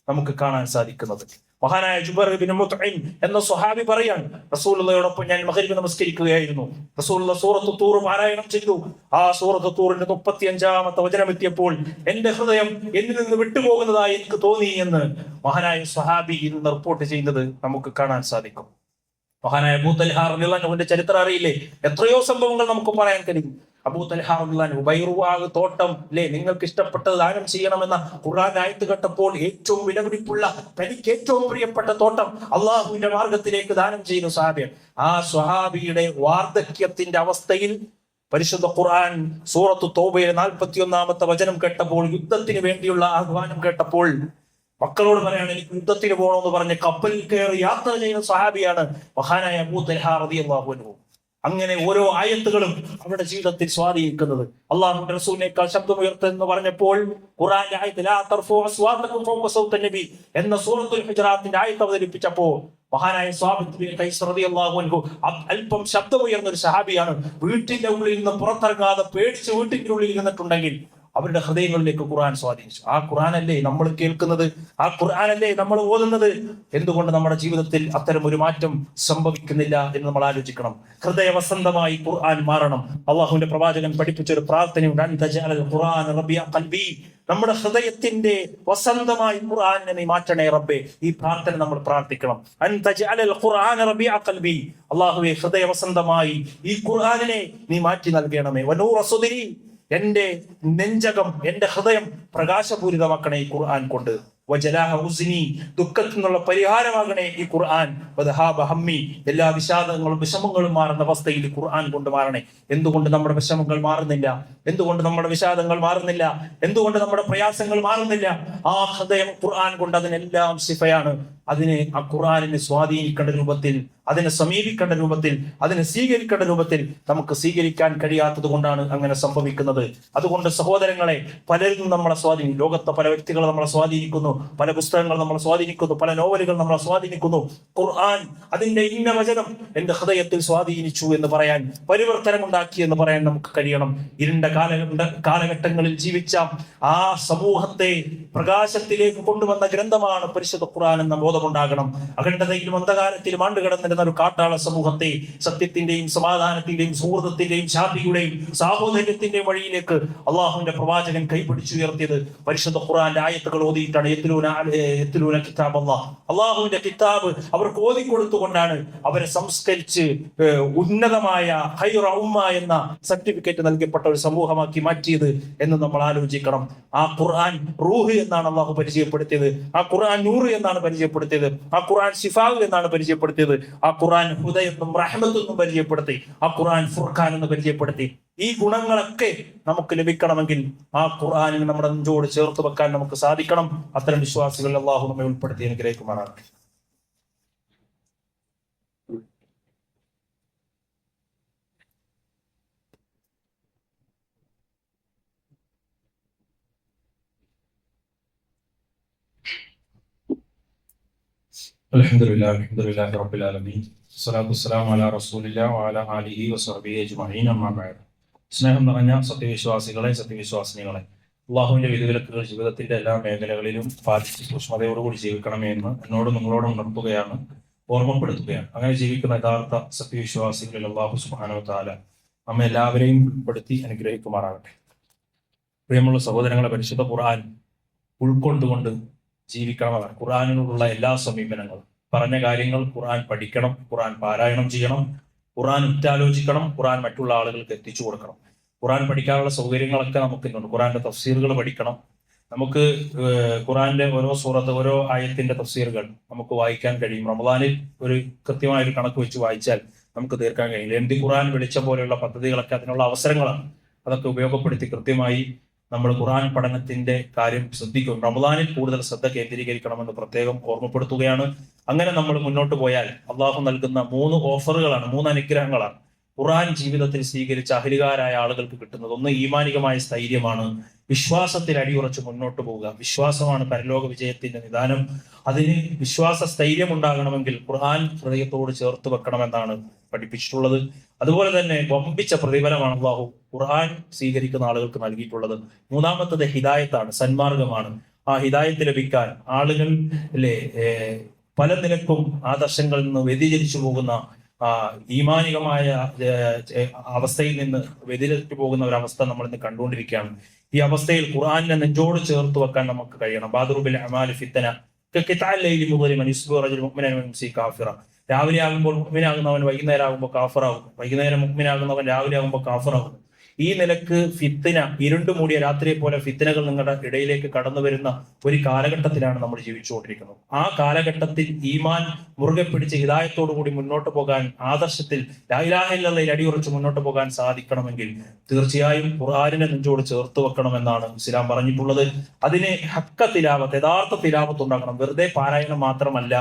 Speaker 1: നമുക്ക് കാണാൻ സാധിക്കുന്നത്. മഹാനായ ജുബൈർ ഇബ്നു മുത്ഇം എന്ന സ്വഹാബി പറയാണ്, റസൂലുള്ളാഹിയോടൊപ്പം ഞാൻ മഗ്രിബ് നമസ്കരിക്കുകയായിരുന്നു. റസൂലുള്ള സൂറത്തു തൂർ പാരായണം ചെയ്തു. ആ സൂറത്തു തൂറിന്റെ 35-ാമത്തെ വചനം എത്തിയപ്പോൾ എന്റെ ഹൃദയം എന്നിൽ നിന്ന് വിട്ടുപോകുന്നതായി എനിക്ക് തോന്നി എന്ന് മഹാനായ സ്വഹാബി ഇന്ന് റിപ്പോർട്ട് ചെയ്യുന്നത് നമുക്ക് കാണാൻ സാധിക്കും. മഹാനായ അബൂ തൽഹാ റളിയല്ലാഹു അൻഹുവിന്റെ ചരിത്രം അറിയില്ലേ? എത്രയോ സംഭവങ്ങൾ നമുക്ക് പറയാൻ കഴിയും. അബൂ തൽഹാ റളിയല്ലാഹു അൻഹു ബൈറുവാഗ് തോട്ടം, അല്ലെ, നിങ്ങൾക്ക് ഇഷ്ടപ്പെട്ടത് ദാനം ചെയ്യണമെന്ന ഖുർആൻ ആയത്ത് കേട്ടപ്പോൾ ഏറ്റവും വിലപിടിപ്പുള്ള, തനിക്ക് ഏറ്റവും പ്രിയപ്പെട്ട തോട്ടം അള്ളാഹുവിന്റെ മാർഗത്തിലേക്ക് ദാനം ചെയ്യുന്ന സ്വഹാബി. ആ സ്വഹാബിയുടെ വാർദ്ധക്യത്തിന്റെ അവസ്ഥയിൽ പരിശുദ്ധ ഖുർആൻ സൂറത്തു തൗബയിലെ 41-ാമത്തെ വചനം കേട്ടപ്പോൾ, യുദ്ധത്തിന് വേണ്ടിയുള്ള ആഹ്വാനം കേട്ടപ്പോൾ മക്കളോട് പറയാണ്, എനിക്ക് യുദ്ധത്തിന് പോകണമെന്ന് പറഞ്ഞ് കപ്പലിൽ കയറി യാത്ര ചെയ്യുന്ന സ്വഹാബിയാണ് മഹാനായ അബൂ തൽഹാ റളിയല്ലാഹു അൻഹു. അങ്ങനെ ഓരോ ആയത്തുകളും അവരുടെ ജീവിതത്തിൽ സ്വാധീനിക്കുന്നത്. അള്ളാഹുവിന്റെ റസൂലിനേക്കാൾ ശബ്ദമുയർത്തുന്നു പറഞ്ഞപ്പോൾ ഖുർആന്റെ ആയത്ത് ലാ തർഫഉ അസ്വാതകും ഫൗക സൗത്തി നബി എന്ന സൂറത്തുൽ ഹുജറാത്തിന്റെ ആയത്ത് അവതരിപ്പിച്ചപ്പോൾ മഹാനായ സ്വഹാബത്ത് ബിൻ ഖൈസ് റളിയല്ലാഹു അൻഹു അല്പം ശബ്ദമുയർന്ന ഒരു സഹാബിയാണ്. വീട്ടിന്റെ ഉള്ളിൽ നിന്ന് പുറത്തിറങ്ങാതെ പേടിച്ച് വീട്ടിന്റെ ഉള്ളിൽ ഇരുന്നിട്ടുണ്ടെങ്കിൽ അവരുടെ ഹൃദയങ്ങളിലേക്ക് ഖുർആൻ സ്വാധീനിച്ചു. ആ ഖുർആനല്ലേ നമ്മൾ കേൾക്കുന്നത്, ആ ഖുർആനല്ലേ നമ്മൾ ഓതുന്നത്. എന്തുകൊണ്ട് നമ്മുടെ ജീവിതത്തിൽ അത്തരം ഒരു മാറ്റം സംഭവിക്കുന്നില്ല എന്ന് നമ്മൾ ആലോചിക്കണം. ഹൃദയവസന്തമായി ഖുർആൻ മാറണം. അള്ളാഹുവിന്റെ പ്രവാചകൻ പഠിപ്പിച്ച ഒരു പ്രാർത്ഥനയുണ്ട്, നമ്മുടെ ഹൃദയത്തിന്റെ വസന്തമായി ഖുർആനെ നീ മാറ്റണേ റബ്ബേ. ഈ പ്രാർത്ഥന നമ്മൾ പ്രാർത്ഥിക്കണം. അള്ളാഹുവേ, ഹൃദയ വസന്തമായി ഈ ഖുർആനെ നീ മാറ്റി നൽകണമേ. വനൂറ സുദരി, എന്റെ നെഞ്ചകം, എന്റെ ഹൃദയം പ്രകാശപൂരിതമാക്കണേ ഈ ഖുർആൻ കൊണ്ട്. വജലാഹ ഹുസ്നി, ദുഃഖത്തിൽ നിന്നുള്ള പരിഹാരമാകണേ ഈ ഖുർആൻ. വദഹാബ ഹമ്മി, എല്ലാ വിഷാദങ്ങളും വിഷമങ്ങളും മാറുന്ന അവസ്ഥയിൽ ഖുർആൻ കൊണ്ട് മാറണേ. എന്തുകൊണ്ട് നമ്മുടെ വിഷമങ്ങൾ മാറുന്നില്ല? എന്തുകൊണ്ട് നമ്മുടെ വിഷാദങ്ങൾ മാറുന്നില്ല? എന്തുകൊണ്ട് നമ്മുടെ പ്രയാസങ്ങൾ മാറുന്നില്ല? ആ ഹൃദയം ഖുർആൻ കൊണ്ട് അതിനെല്ലാം ശിഫയാണ്. അതിനെ ആ ഖുർആനിനെ സ്വാധീനിക്കേണ്ട രൂപത്തിൽ, അതിനെ സമീപിക്കേണ്ട രൂപത്തിൽ, അതിനെ സ്വീകരിക്കേണ്ട രൂപത്തിൽ നമുക്ക് സ്വീകരിക്കാൻ കഴിയാത്തത് കൊണ്ടാണ് അങ്ങനെ സംഭവിക്കുന്നത്. അതുകൊണ്ട് സഹോദരങ്ങളെ, പലരും നമ്മളെ സ്വാധീനിക്കും. ലോകത്തെ പല വ്യക്തികൾ നമ്മളെ സ്വാധീനിക്കുന്നു, പല പുസ്തകങ്ങൾ നമ്മളെ സ്വാധീനിക്കുന്നു, പല നോവലുകൾ നമ്മളെ സ്വാധീനിക്കുന്നു. ഖുർആൻ അതിന്റെ ഇന്ന വചനം എന്റെ ഹൃദയത്തിൽ സ്വാധീനിച്ചു എന്ന് പറയാൻ, പരിവർത്തനം ഉണ്ടാക്കി എന്ന് പറയാൻ നമുക്ക് കഴിയണം. ഇരുണ്ട കാലഘട്ടങ്ങളിൽ ജീവിച്ച ആ സമൂഹത്തെ പ്രകാശത്തിലേക്ക് കൊണ്ടുവന്ന ഗ്രന്ഥമാണ് പരിശുദ്ധ ഖുർആൻ എന്ന ബോധമുണ്ടാകണം. അഖണ്ഡതയിലും അന്ധകാരത്തിലും ആണ്ടുകിടന്നിരുന്ന ഒരു കാട്ടാള സമൂഹത്തെ സത്യത്തിന്റെയും സമാധാനത്തിന്റെയും സുഹൃത്തത്തിന്റെയും ശാന്തിയുടെയും സാഹോദര്യത്തിന്റെയും വഴിയിലേക്ക് അള്ളാഹുവിന്റെ പ്രവാചകൻ കൈപിടിച്ചുയർത്തിയത് പരിശുദ്ധ ഖുർആന്റെ ആയത്തുകൾ ഓതിയിട്ടാണ്. അള്ളാഹുവിന്റെ കിതാബ് അവർക്ക് ഓതിക്കൊടുത്തുകൊണ്ടാണ് അവരെ സംസ്കരിച്ച് ഉന്നതമായ ഖൈറ ഉമ്മ എന്ന സർട്ടിഫിക്കറ്റ് നൽകപ്പെട്ട ഒരു സമൂഹമാക്കി മാറ്റിയത് എന്ന് നമ്മൾ ആലോചിക്കണം. ആ ഖുർആൻ റൂഹ് എന്നാണ് അള്ളാഹു പരിചയപ്പെടുത്തിയത്. ആ ഖുർആൻ നൂറ് എന്നാണ് പരിചയപ്പെടുത്തിയത്. ആ ഖുർആൻ ശിഫാവ് എന്നാണ് പരിചയപ്പെടുത്തിയത്. ആ ഖുർആൻ ഹുദയെന്നും റഹ്മത്തെന്നും പരിചയപ്പെടുത്തി. ആ ഖുർആൻ ഫുർഖാൻ എന്ന് പരിചയപ്പെടുത്തി. ഈ ഗുണങ്ങളൊക്കെ നമുക്ക് ലഭിക്കണമെങ്കിൽ ആ ഖുർആനിനെ നമ്മുടെ നെഞ്ചോട് ചേർത്ത് വെക്കാൻ നമുക്ക് സാധിക്കണം. അത്തരം വിശ്വാസികൾ അള്ളാഹു നമ്മെ ഉൾപ്പെടുത്തി അനുഗ്രഹിക്കുമാറാകട്ടെ. അൽഹംദുലില്ലാഹി റബ്ബിൽ ആലമീൻ. സ്വലാത്തു വസ്സലാമു അലാ റസൂലില്ലാഹി വഅലാ ആലിഹി വസഹ്ബിഹി അജ്മഈൻ. അമ്മാ ബഅദ്. സ്നേഹം നിറഞ്ഞ സത്യവിശ്വാസികളെ, സത്യവിശ്വാസിനികളെ, അള്ളാഹുവിന്റെ വിധിവിലക്കുകൾ ജീവിതത്തിന്റെ എല്ലാ മേഖലകളിലും പാലിച്ച് സൂക്ഷ്മതയോടുകൂടി ജീവിക്കണമേ എന്ന് എന്നോടും നിങ്ങളോടും ഉണർത്തുകയാണ്, ഓർമ്മപ്പെടുത്തുകയാണ്. അങ്ങനെ ജീവിക്കുന്ന യഥാർത്ഥ സത്യവിശ്വാസികളിൽ അള്ളാഹു സുബ്ഹാനഹു വ തആല നമ്മെ എല്ലാവരെയും ഉൾപ്പെടുത്തി അനുഗ്രഹിക്കുമാറാകട്ടെ. പ്രിയമുള്ള സഹോദരങ്ങളെ, പരിശുദ്ധ ഖുർആൻ ഉൾക്കൊണ്ടുകൊണ്ട് ജീവിക്കണമെന്നാണ് ഖുർആനിനോടുള്ള എല്ലാ സമീപനങ്ങളും. പറഞ്ഞ കാര്യങ്ങൾ ഖുർആൻ പഠിക്കണം, ഖുർആൻ പാരായണം ചെയ്യണം, ഖുർആൻ ഉറ്റാലോചിക്കണം, ഖുർആൻ മറ്റുള്ള ആളുകൾക്ക് എത്തിച്ചു കൊടുക്കണം. ഖുർആൻ പഠിക്കാനുള്ള സൗകര്യങ്ങളൊക്കെ നമുക്കുണ്ട്. ഖുർആന്റെ തഫ്സീറുകൾ പഠിക്കണം. നമുക്ക് ഖുർആന്റെ ഓരോ സൂറത്ത്, ഓരോ ആയത്തിന്റെ തഫ്സീറുകൾ നമുക്ക് വായിക്കാൻ കഴിയും. റമദാനിൽ ഒരു കൃത്യമായ ഒരു കണക്ക് വെച്ച് വായിച്ചാൽ നമുക്ക് തീർക്കാൻ കഴിയില്ല. എം ഡി ഖുർആൻ വെളിച്ചം പോലെയുള്ള പദ്ധതികളൊക്കെ അതിനുള്ള അവസരങ്ങളാണ്. അതൊക്കെ ഉപയോഗപ്പെടുത്തി കൃത്യമായി നമ്മൾ ഖുർആൻ പഠനത്തിന്റെ കാര്യം ശ്രദ്ധിക്കും. റമദാനിൽ കൂടുതൽ ശ്രദ്ധ കേന്ദ്രീകരിക്കണമെന്ന് പ്രത്യേകം ഓർമ്മപ്പെടുത്തുകയാണ്. അങ്ങനെ നമ്മൾ മുന്നോട്ട് പോയാൽ അള്ളാഹു നൽകുന്ന 3 ഓഫറുകളാണ്, 3 അനുഗ്രഹങ്ങളാണ് ഖുർആൻ ജീവിതത്തിൽ സ്വീകരിച്ച അഹ്ലുകാരായ ആളുകൾക്ക് കിട്ടുന്നത്. ഒന്ന് ഈമാനികമായ സ്ഥൈര്യമാണ്, വിശ്വാസത്തിൽ അടിയുറച്ച് മുന്നോട്ട് പോവുക. വിശ്വാസമാണ് പരലോക വിജയത്തിന്റെ നിദാനം. അതിന് വിശ്വാസ സ്ഥൈര്യം ഉണ്ടാകണമെങ്കിൽ ഖുർആൻ ഹൃദയത്തോട് ചേർത്ത് വെക്കണമെന്നാണ് പഠിപ്പിച്ചിട്ടുള്ളത്. അതുപോലെ തന്നെ വമ്പിച്ച പ്രതിഫലമാണ് അല്ലാഹു ഖുർആൻ സ്വീകരിക്കുന്ന ആളുകൾക്ക് നൽകിയിട്ടുള്ളത്. മൂന്നാമത്തത് ഹിദായത്താണ്, സന്മാർഗമാണ്. ആ ഹിദായത്ത് ലഭിക്കാൻ ആളുകൾ പല നിലക്കും ആദർശങ്ങളിൽ നിന്ന് വ്യതിചലിച്ചു പോകുന്ന ഈമാനികമായ അവസ്ഥയിൽ നിന്ന് വ്യതിചലിച്ചു പോകുന്ന ഒരവസ്ഥ നമ്മൾ ഇന്ന് കണ്ടുകൊണ്ടിരിക്കുകയാണ്. ഈ അവസ്ഥയിൽ ഖുർആനിനെ നെഞ്ചോട് ചേർത്ത് വെക്കാൻ നമുക്ക് കഴിയണം. ബാദറുബിൽ അമാലി ഫിത്തന രാവിലെ ആകുമ്പോൾ മുഅ്മിനാകുന്നവൻ വൈകുന്നേരം ആകുമ്പോൾ കാഫിറാകും, വൈകുന്നേരം മുഅ്മിനാകുന്നവൻ രാവിലെ ആകുമ്പോൾ കാഫിറാകും. ഈ നിലക്ക് ഫിത്തന, ഇരുണ്ടു മൂടിയ രാത്രിയെ പോലെ ഫിത്തനകൾ നിങ്ങളുടെ ഇടയിലേക്ക് കടന്നു വരുന്ന ഒരു കാലഘട്ടത്തിലാണ് നമ്മൾ ജീവിച്ചുകൊണ്ടിരിക്കുന്നത്. ആ കാലഘട്ടത്തിൽ ഈമാൻ മുറുകെ പിടിച്ച് ഹിദായത്തോടു കൂടി മുന്നോട്ട് പോകാൻ, ആദർശത്തിൽ ലാ ഇലാഹ ഇല്ലല്ലാഹ് അടിയുറച്ച് മുന്നോട്ട് പോകാൻ സാധിക്കണമെങ്കിൽ തീർച്ചയായും ഖുർആനിനെ നെഞ്ചോട് ചേർത്ത് വെക്കണമെന്നാണ് ഇസ്ലാം പറഞ്ഞിട്ടുള്ളത്. അതിന് ഹക്ക തിലാവത്ത്, യഥാർത്ഥ തിലാവത്ത് ഉണ്ടാകണം. വെറുതെ പാരായണം മാത്രമല്ല,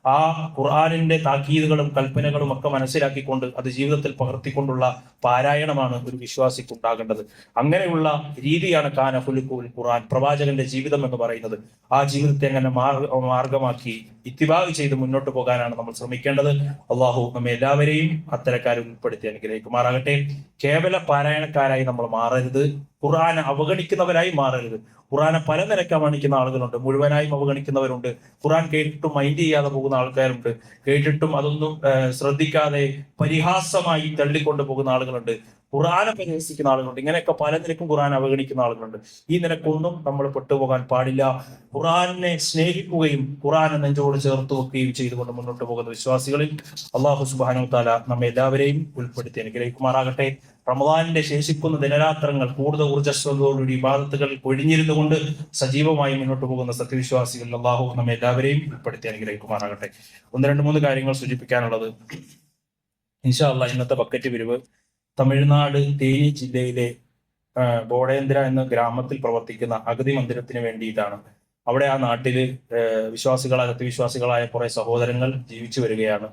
Speaker 1: ആ ഖുർആനിന്റെ താക്കീതുകളും കൽപ്പനകളും ഒക്കെ മനസ്സിലാക്കിക്കൊണ്ട് അത് ജീവിതത്തിൽ പകർത്തിക്കൊണ്ടുള്ള പാരായണമാണ് ഒരു വിശ്വാസിക്ക് ഉണ്ടാകേണ്ടത്. അങ്ങനെയുള്ള രീതിയാണ് കാന ഖുലുഖുൽ ഖുർആൻ, പ്രവാചകന്റെ ജീവിതം എന്ന് പറയുന്നത്. ആ ജീവിതത്തെ അങ്ങനെ മാർഗമാക്കി ഇത്തിബാഅ് ചെയ്ത് മുന്നോട്ട് പോകാനാണ് നമ്മൾ ശ്രമിക്കേണ്ടത്. അള്ളാഹു നമ്മെ എല്ലാവരെയും അത്തരക്കാരിൽ ഉൾപ്പെടുത്തി അനുഗ്രഹിക്കുമാറാകട്ടെ. കേവല പാരായണക്കാരായി നമ്മൾ മാറരുത്, ഖുർആനെ അവഗണിക്കുന്നവരായി മാറരുത്. ഖുർആനെ പല നിരക്ക് അവഗണിക്കുന്ന ആളുകളുണ്ട്, മുഴുവനായും അവഗണിക്കുന്നവരുണ്ട്, ഖുർആൻ കേട്ടിട്ടും മൈൻഡ് ചെയ്യാതെ പോകുന്ന ആൾക്കാരുണ്ട്, കേട്ടിട്ടും അതൊന്നും ശ്രദ്ധിക്കാതെ പരിഹാസമായി തള്ളിക്കൊണ്ടു പോകുന്ന ആളുകളുണ്ട്, ഖുർആനെ പരിഹസിക്കുന്ന ആളുകളുണ്ട്. ഇങ്ങനെയൊക്കെ പല നിരക്കും ഖുർആൻ അവഗണിക്കുന്ന ആളുകളുണ്ട്. ഈ നിരക്കൊന്നും നമ്മൾ പെട്ടുപോകാൻ പാടില്ല. ഖുർആനെ സ്നേഹിക്കുകയും ഖുർആനെ നെഞ്ചോട് ചേർത്ത് വെക്കുകയും ചെയ്തുകൊണ്ട് മുന്നോട്ട് പോകുന്ന വിശ്വാസികളിൽ അള്ളാഹു സുബ്ഹാനഹു വ തആല നമ്മെ എല്ലാവരെയും ഉൾപ്പെടുത്തി അനുഗ്രഹിക്കുമാറാകട്ടെ. റമദാനിന്റെ ശേഷിക്കുന്ന ദിനരാത്രങ്ങൾ കൂടുതൽ ഊർജ്ജസ്വതയോടുകൂടി ഇബാദത്തുകൾ ഒഴിഞ്ഞിരുന്നു കൊണ്ട് സജീവമായി മുന്നോട്ട് പോകുന്ന സത്യവിശ്വാസികൾ അള്ളാഹു നമ്മെ എല്ലാവരെയും ഉൾപ്പെടുത്തി അനുഗ്രഹിക്കുമാറാകട്ടെ. 1-2-3 കാര്യങ്ങൾ സൂചിപ്പിക്കാനുള്ളത്. ഇൻഷാ അല്ലാഹ് ഇന്നത്തെ ബക്കറ്റ് പിരിവ് തമിഴ്നാട് തേനി ജില്ലയിലെ ബോഡേന്ദ്ര എന്ന ഗ്രാമത്തിൽ പ്രവർത്തിക്കുന്ന അഗതി മന്ദിരത്തിന് വേണ്ടിയിട്ടാണ്. അവിടെ ആ നാട്ടില് സത്യവിശ്വാസികളായ കുറെ സഹോദരങ്ങൾ ജീവിച്ചു വരികയാണ്.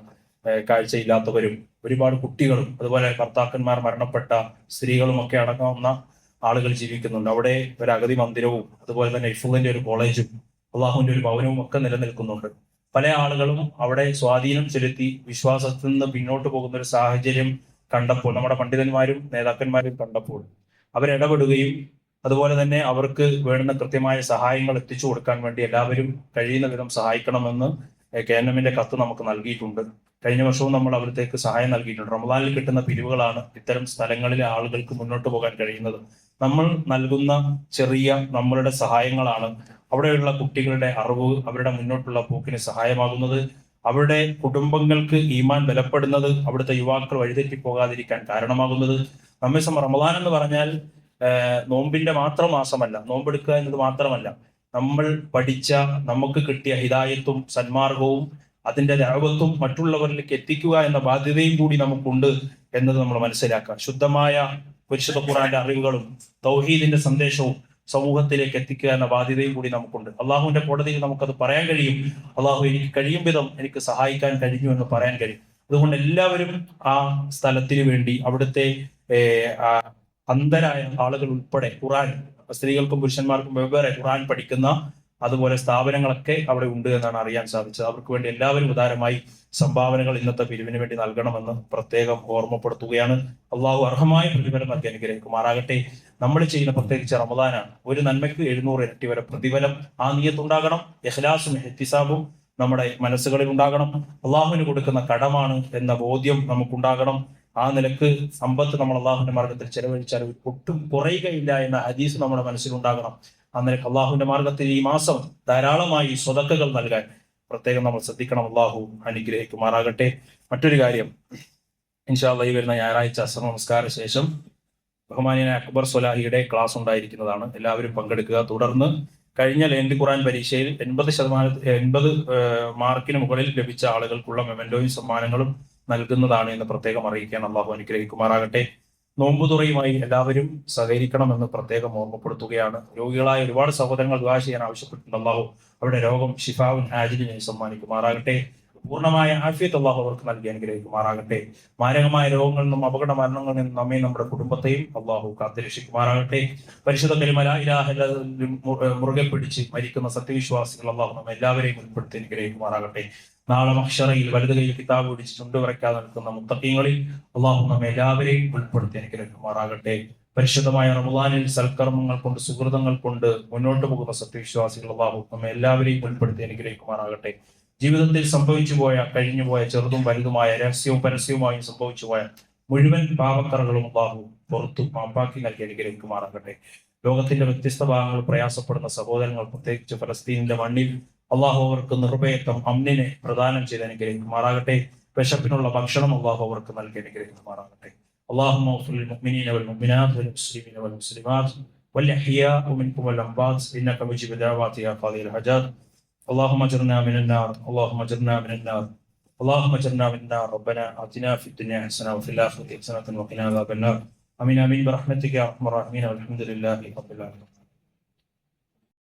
Speaker 1: കാഴ്ചയില്ലാത്തവരും ഒരുപാട് കുട്ടികളും അതുപോലെ ഭർത്താക്കന്മാർ മരണപ്പെട്ട സ്ത്രീകളും ഒക്കെ അടങ്ങുന്ന ആളുകൾ ജീവിക്കുന്നുണ്ട്. അവിടെ ഒരു അഗതി മന്ദിരവും അതുപോലെ തന്നെ ഇഫുവിന്റെ ഒരു കോളേജും അള്ളാഹുവിന്റെ ഒരു ഭവനവും ഒക്കെ നിലനിൽക്കുന്നുണ്ട്. പല ആളുകളും അവിടെ സ്വാധീനം ചെലുത്തി വിശ്വാസത്തിൽ നിന്ന് പിന്നോട്ട് പോകുന്ന ഒരു സാഹചര്യം കണ്ടപ്പോൾ, നമ്മുടെ പണ്ഡിതന്മാരും നേതാക്കന്മാരും കണ്ടപ്പോൾ അവരിടപെടുകയും അതുപോലെ തന്നെ അവർക്ക് വേണ്ടുന്ന കൃത്യമായ സഹായങ്ങൾ എത്തിച്ചു കൊടുക്കാൻ വേണ്ടി എല്ലാവരും കഴിയുന്ന വിധം സഹായിക്കണമെന്ന് KNM കത്ത് നമുക്ക് നൽകിയിട്ടുണ്ട്. കഴിഞ്ഞ വർഷവും നമ്മൾ അവിടത്തേക്ക് സഹായം നൽകിയിട്ടുണ്ട്. റമദാനിൽ കിട്ടുന്ന പിരിവുകളാണ് ഇത്തരം സ്ഥലങ്ങളിലെ ആളുകൾക്ക് മുന്നോട്ട് പോകാൻ കഴിയുന്നത്. നമ്മൾ നൽകുന്ന ചെറിയ നമ്മളുടെ സഹായങ്ങളാണ് അവിടെയുള്ള കുട്ടികളുടെ അറിവ്, അവരുടെ മുന്നോട്ടുള്ള പോക്കിന് സഹായമാകുന്നത്. അവരുടെ കുടുംബങ്ങൾക്ക് ഈമാൻ ബലപ്പെടുന്നത്, അവിടുത്തെ യുവാക്കൾ വഴിതെറ്റി പോകാതിരിക്കാൻ കാരണമാകുന്നത്. നമ്മെ റമദാൻ എന്ന് പറഞ്ഞാൽ നോമ്പിന്റെ മാത്രം മാസമല്ല, നോമ്പെടുക്കുക എന്നത് മാത്രമല്ല. നമ്മൾ പഠിച്ച, നമുക്ക് കിട്ടിയ ഹിദായത്തും സന്മാർഗവും അതിന്റെ ദഅവത്തും മറ്റുള്ളവരിലേക്ക് എത്തിക്കുക എന്ന ബാധ്യതയും കൂടി നമുക്കുണ്ട് എന്നത് നമ്മൾ മനസ്സിലാക്കുക. ശുദ്ധമായ പരിശുദ്ധ ഖുർആന്റെ അറിവുകളും തൗഹീദിന്റെ സന്ദേശവും സമൂഹത്തിലേക്ക് എത്തിക്കുക എന്ന ബാധ്യതയും കൂടി നമുക്കുണ്ട്. അള്ളാഹുവിന്റെ കോടതിയിൽ നമുക്കത് പറയാൻ കഴിയും. അള്ളാഹു എനിക്ക് കഴിയും വിധം എനിക്ക് സഹായിക്കാൻ കഴിഞ്ഞു എന്ന് പറയാൻ കഴിയും. അതുകൊണ്ട് എല്ലാവരും ആ സ്ഥലത്തിന് വേണ്ടി അവിടുത്തെ അന്ധരായ ആളുകൾ ഉൾപ്പെടെ ഖുർആൻ, സ്ത്രീകൾക്കും പുരുഷന്മാർക്കും വെവ്വേറെ ഖുർആൻ പഠിക്കുന്ന അതുപോലെ സ്ഥാപനങ്ങളൊക്കെ അവിടെ ഉണ്ട് എന്നാണ് അറിയാൻ സാധിച്ചത്. അവർക്ക് വേണ്ടി എല്ലാവരും ഉദാരമായി സംഭാവനകൾ ഇന്നത്തെ പിരിവിന് വേണ്ടി നൽകണമെന്ന് പ്രത്യേകം ഓർമ്മപ്പെടുത്തുകയാണ്. അള്ളാഹു അർഹമായ പ്രതിഫലം നൽകി അനുഗ്രഹിക്കുമാറാകട്ടെ. നമ്മൾ ചെയ്യുന്ന പ്രത്യേകിച്ച് റമദാനാണ്, ഒരു നന്മയ്ക്ക് 700 ഇരട്ടി വരെ പ്രതിഫലം. ആ നിയ്യത്തുണ്ടാകണം, ഇഖ്ലാസും ഇഹ്തിസാബും നമ്മുടെ മനസ്സുകളിൽ ഉണ്ടാകണം. അള്ളാഹുവിന് കൊടുക്കുന്ന കടമാണ് എന്ന ബോധ്യം നമുക്കുണ്ടാകണം. ആ നിലക്ക് സമ്പത്ത് നമ്മൾ അള്ളാഹുവിന്റെ മാർഗത്തിൽ ചെലവഴിച്ചാൽ ഒട്ടും കുറയുകയില്ല എന്ന ഹദീസ് നമ്മുടെ മനസ്സിലുണ്ടാകണം. ആ നിലക്ക് അള്ളാഹുവിന്റെ മാർഗത്തിൽ ഈ മാസം ധാരാളമായി സ്വതക്കകൾ നൽകാൻ പ്രത്യേകം നമ്മൾ ശ്രദ്ധിക്കണം. അള്ളാഹു അനുഗ്രഹിക്കുമാറാകട്ടെ. മറ്റൊരു കാര്യം, ഇൻഷാ അല്ലാഹ് ഈ വരുന്ന ഞായറാഴ്ച അസ്ർ നമസ്കാര ശേഷം ബഹുമാനിയായ അക്ബർ സ്വലാഹിയുടെ ക്ലാസ് ഉണ്ടായിരിക്കുന്നതാണ്. എല്ലാവരും പങ്കെടുക്കുക. തുടർന്ന് കഴിഞ്ഞ ലേന്തി ഖുർആൻ പരീക്ഷയിൽ 80 മാർക്കിന് മുകളിൽ ലഭിച്ച ആളുകൾക്കുള്ള മെമന്റോയും സമ്മാനങ്ങളും നൽകുന്നതാണ് എന്ന് പ്രത്യേകം അറിയിക്കാൻ അള്ളാഹു അനുഗ്രഹിക്കുമാറാകട്ടെ. നോമ്പുതുറയുമായി എല്ലാവരും സഹകരിക്കണമെന്ന് പ്രത്യേകം ഓർമ്മപ്പെടുത്തുകയാണ്. രോഗികളായ ഒരുപാട് സഹോദരങ്ങൾ ദുആ ചെയ്യാൻ ആവശ്യപ്പെട്ടിട്ടുണ്ട്. അള്ളാഹു അവരുടെ രോഗം ഷിഫാവുൻ ആജിലിനെ സമ്മാനിക്കുമാറാകട്ടെ. പൂർണ്ണമായ ആഫിയത്ത് അള്ളാഹു അവർക്ക് നൽകി അനുഗ്രഹിക്കുമാറാകട്ടെ. മാരകമായ രോഗങ്ങളിൽ നിന്നും അപകട മരണങ്ങളിൽ നിന്നും നമ്മയും നമ്മുടെ കുടുംബത്തെയും അള്ളാഹു കാത്തുരക്ഷിക്കുമാറാകട്ടെ. പരിശുദ്ധ കലിമ ലാ ഇലാഹ ഇല്ലല്ലാഹ് മുറുകെ പിടിച്ച് മരിക്കുന്ന സത്യവിശ്വാസികൾ അള്ളാഹു നമ്മെ എല്ലാവരെയും ഉൾപ്പെടുത്തി അനുഗ്രഹിക്കുമാറാകട്ടെ. നാളെ മഹ്ശറയിൽ വലത് കൈയിൽ കിതാബ് പിടിച്ച് ചുണ്ടുവരയ്ക്കാതെ നിൽക്കുന്ന മുത്തഖീങ്ങളിൽ അള്ളാഹു നമ്മെ എല്ലാവരെയും ഉൾപ്പെടുത്തി അനുഗ്രഹിക്കുമാറാകട്ടെ. പരിശുദ്ധമായ റമദാനിൽ സൽക്കർമ്മങ്ങൾ കൊണ്ട്, സുഹൃതങ്ങൾ കൊണ്ട് മുന്നോട്ട് പോകുന്ന സത്യവിശ്വാസികൾ അള്ളാഹു നമ്മെ എല്ലാവരെയും ഉൾപ്പെടുത്തി അനുഗ്രഹിക്കുമാറാകട്ടെ. ജീവിതത്തിൽ കഴിഞ്ഞുപോയ ചെറുതും വലുതുമായ, രഹസ്യവും പരസ്യവുമായും സംഭവിച്ചുപോയ മുഴുവൻ പാപക്കറകളും അള്ളാഹു പുറത്തു മാപ്പാക്കി നൽകി അനുഗ്രഹിക്കുമാറാകട്ടെ. ലോകത്തിന്റെ വ്യത്യസ്ത ഭാഗങ്ങളിൽ പ്രയാസപ്പെടുന്ന സഹോദരങ്ങൾ, പ്രത്യേകിച്ച് ഫലസ്തീനിന്റെ മണ്ണിൽ അള്ളാഹു അവർക്ക് നിർഭയത്വം, അമ്നിനെ പ്രദാനം ചെയ്ത് അനുഗ്രഹിക്കുമാറാകട്ടെ. വിശപ്പിനുള്ള ഭക്ഷണം അള്ളാഹു അവർക്ക് നൽകി അനുഗ്രഹിക്കുമാറാകട്ടെ. اللهم اغفر للمؤمنين والمؤمنات والمسلمين والمسلمات والأحياء منكم والأموات إنك مجيب الدعوات يا قاضي الحاجات. اللهم اجرنا من النار، اللهم اجرنا من النار، اللهم اجرنا من النار. ربنا آتنا في الدنيا حسنة وفي الآخرة حسنة وقنا عذاب النار. آمين آمين برحمتك يا أرحم الراحمين والحمد لله رب العالمين.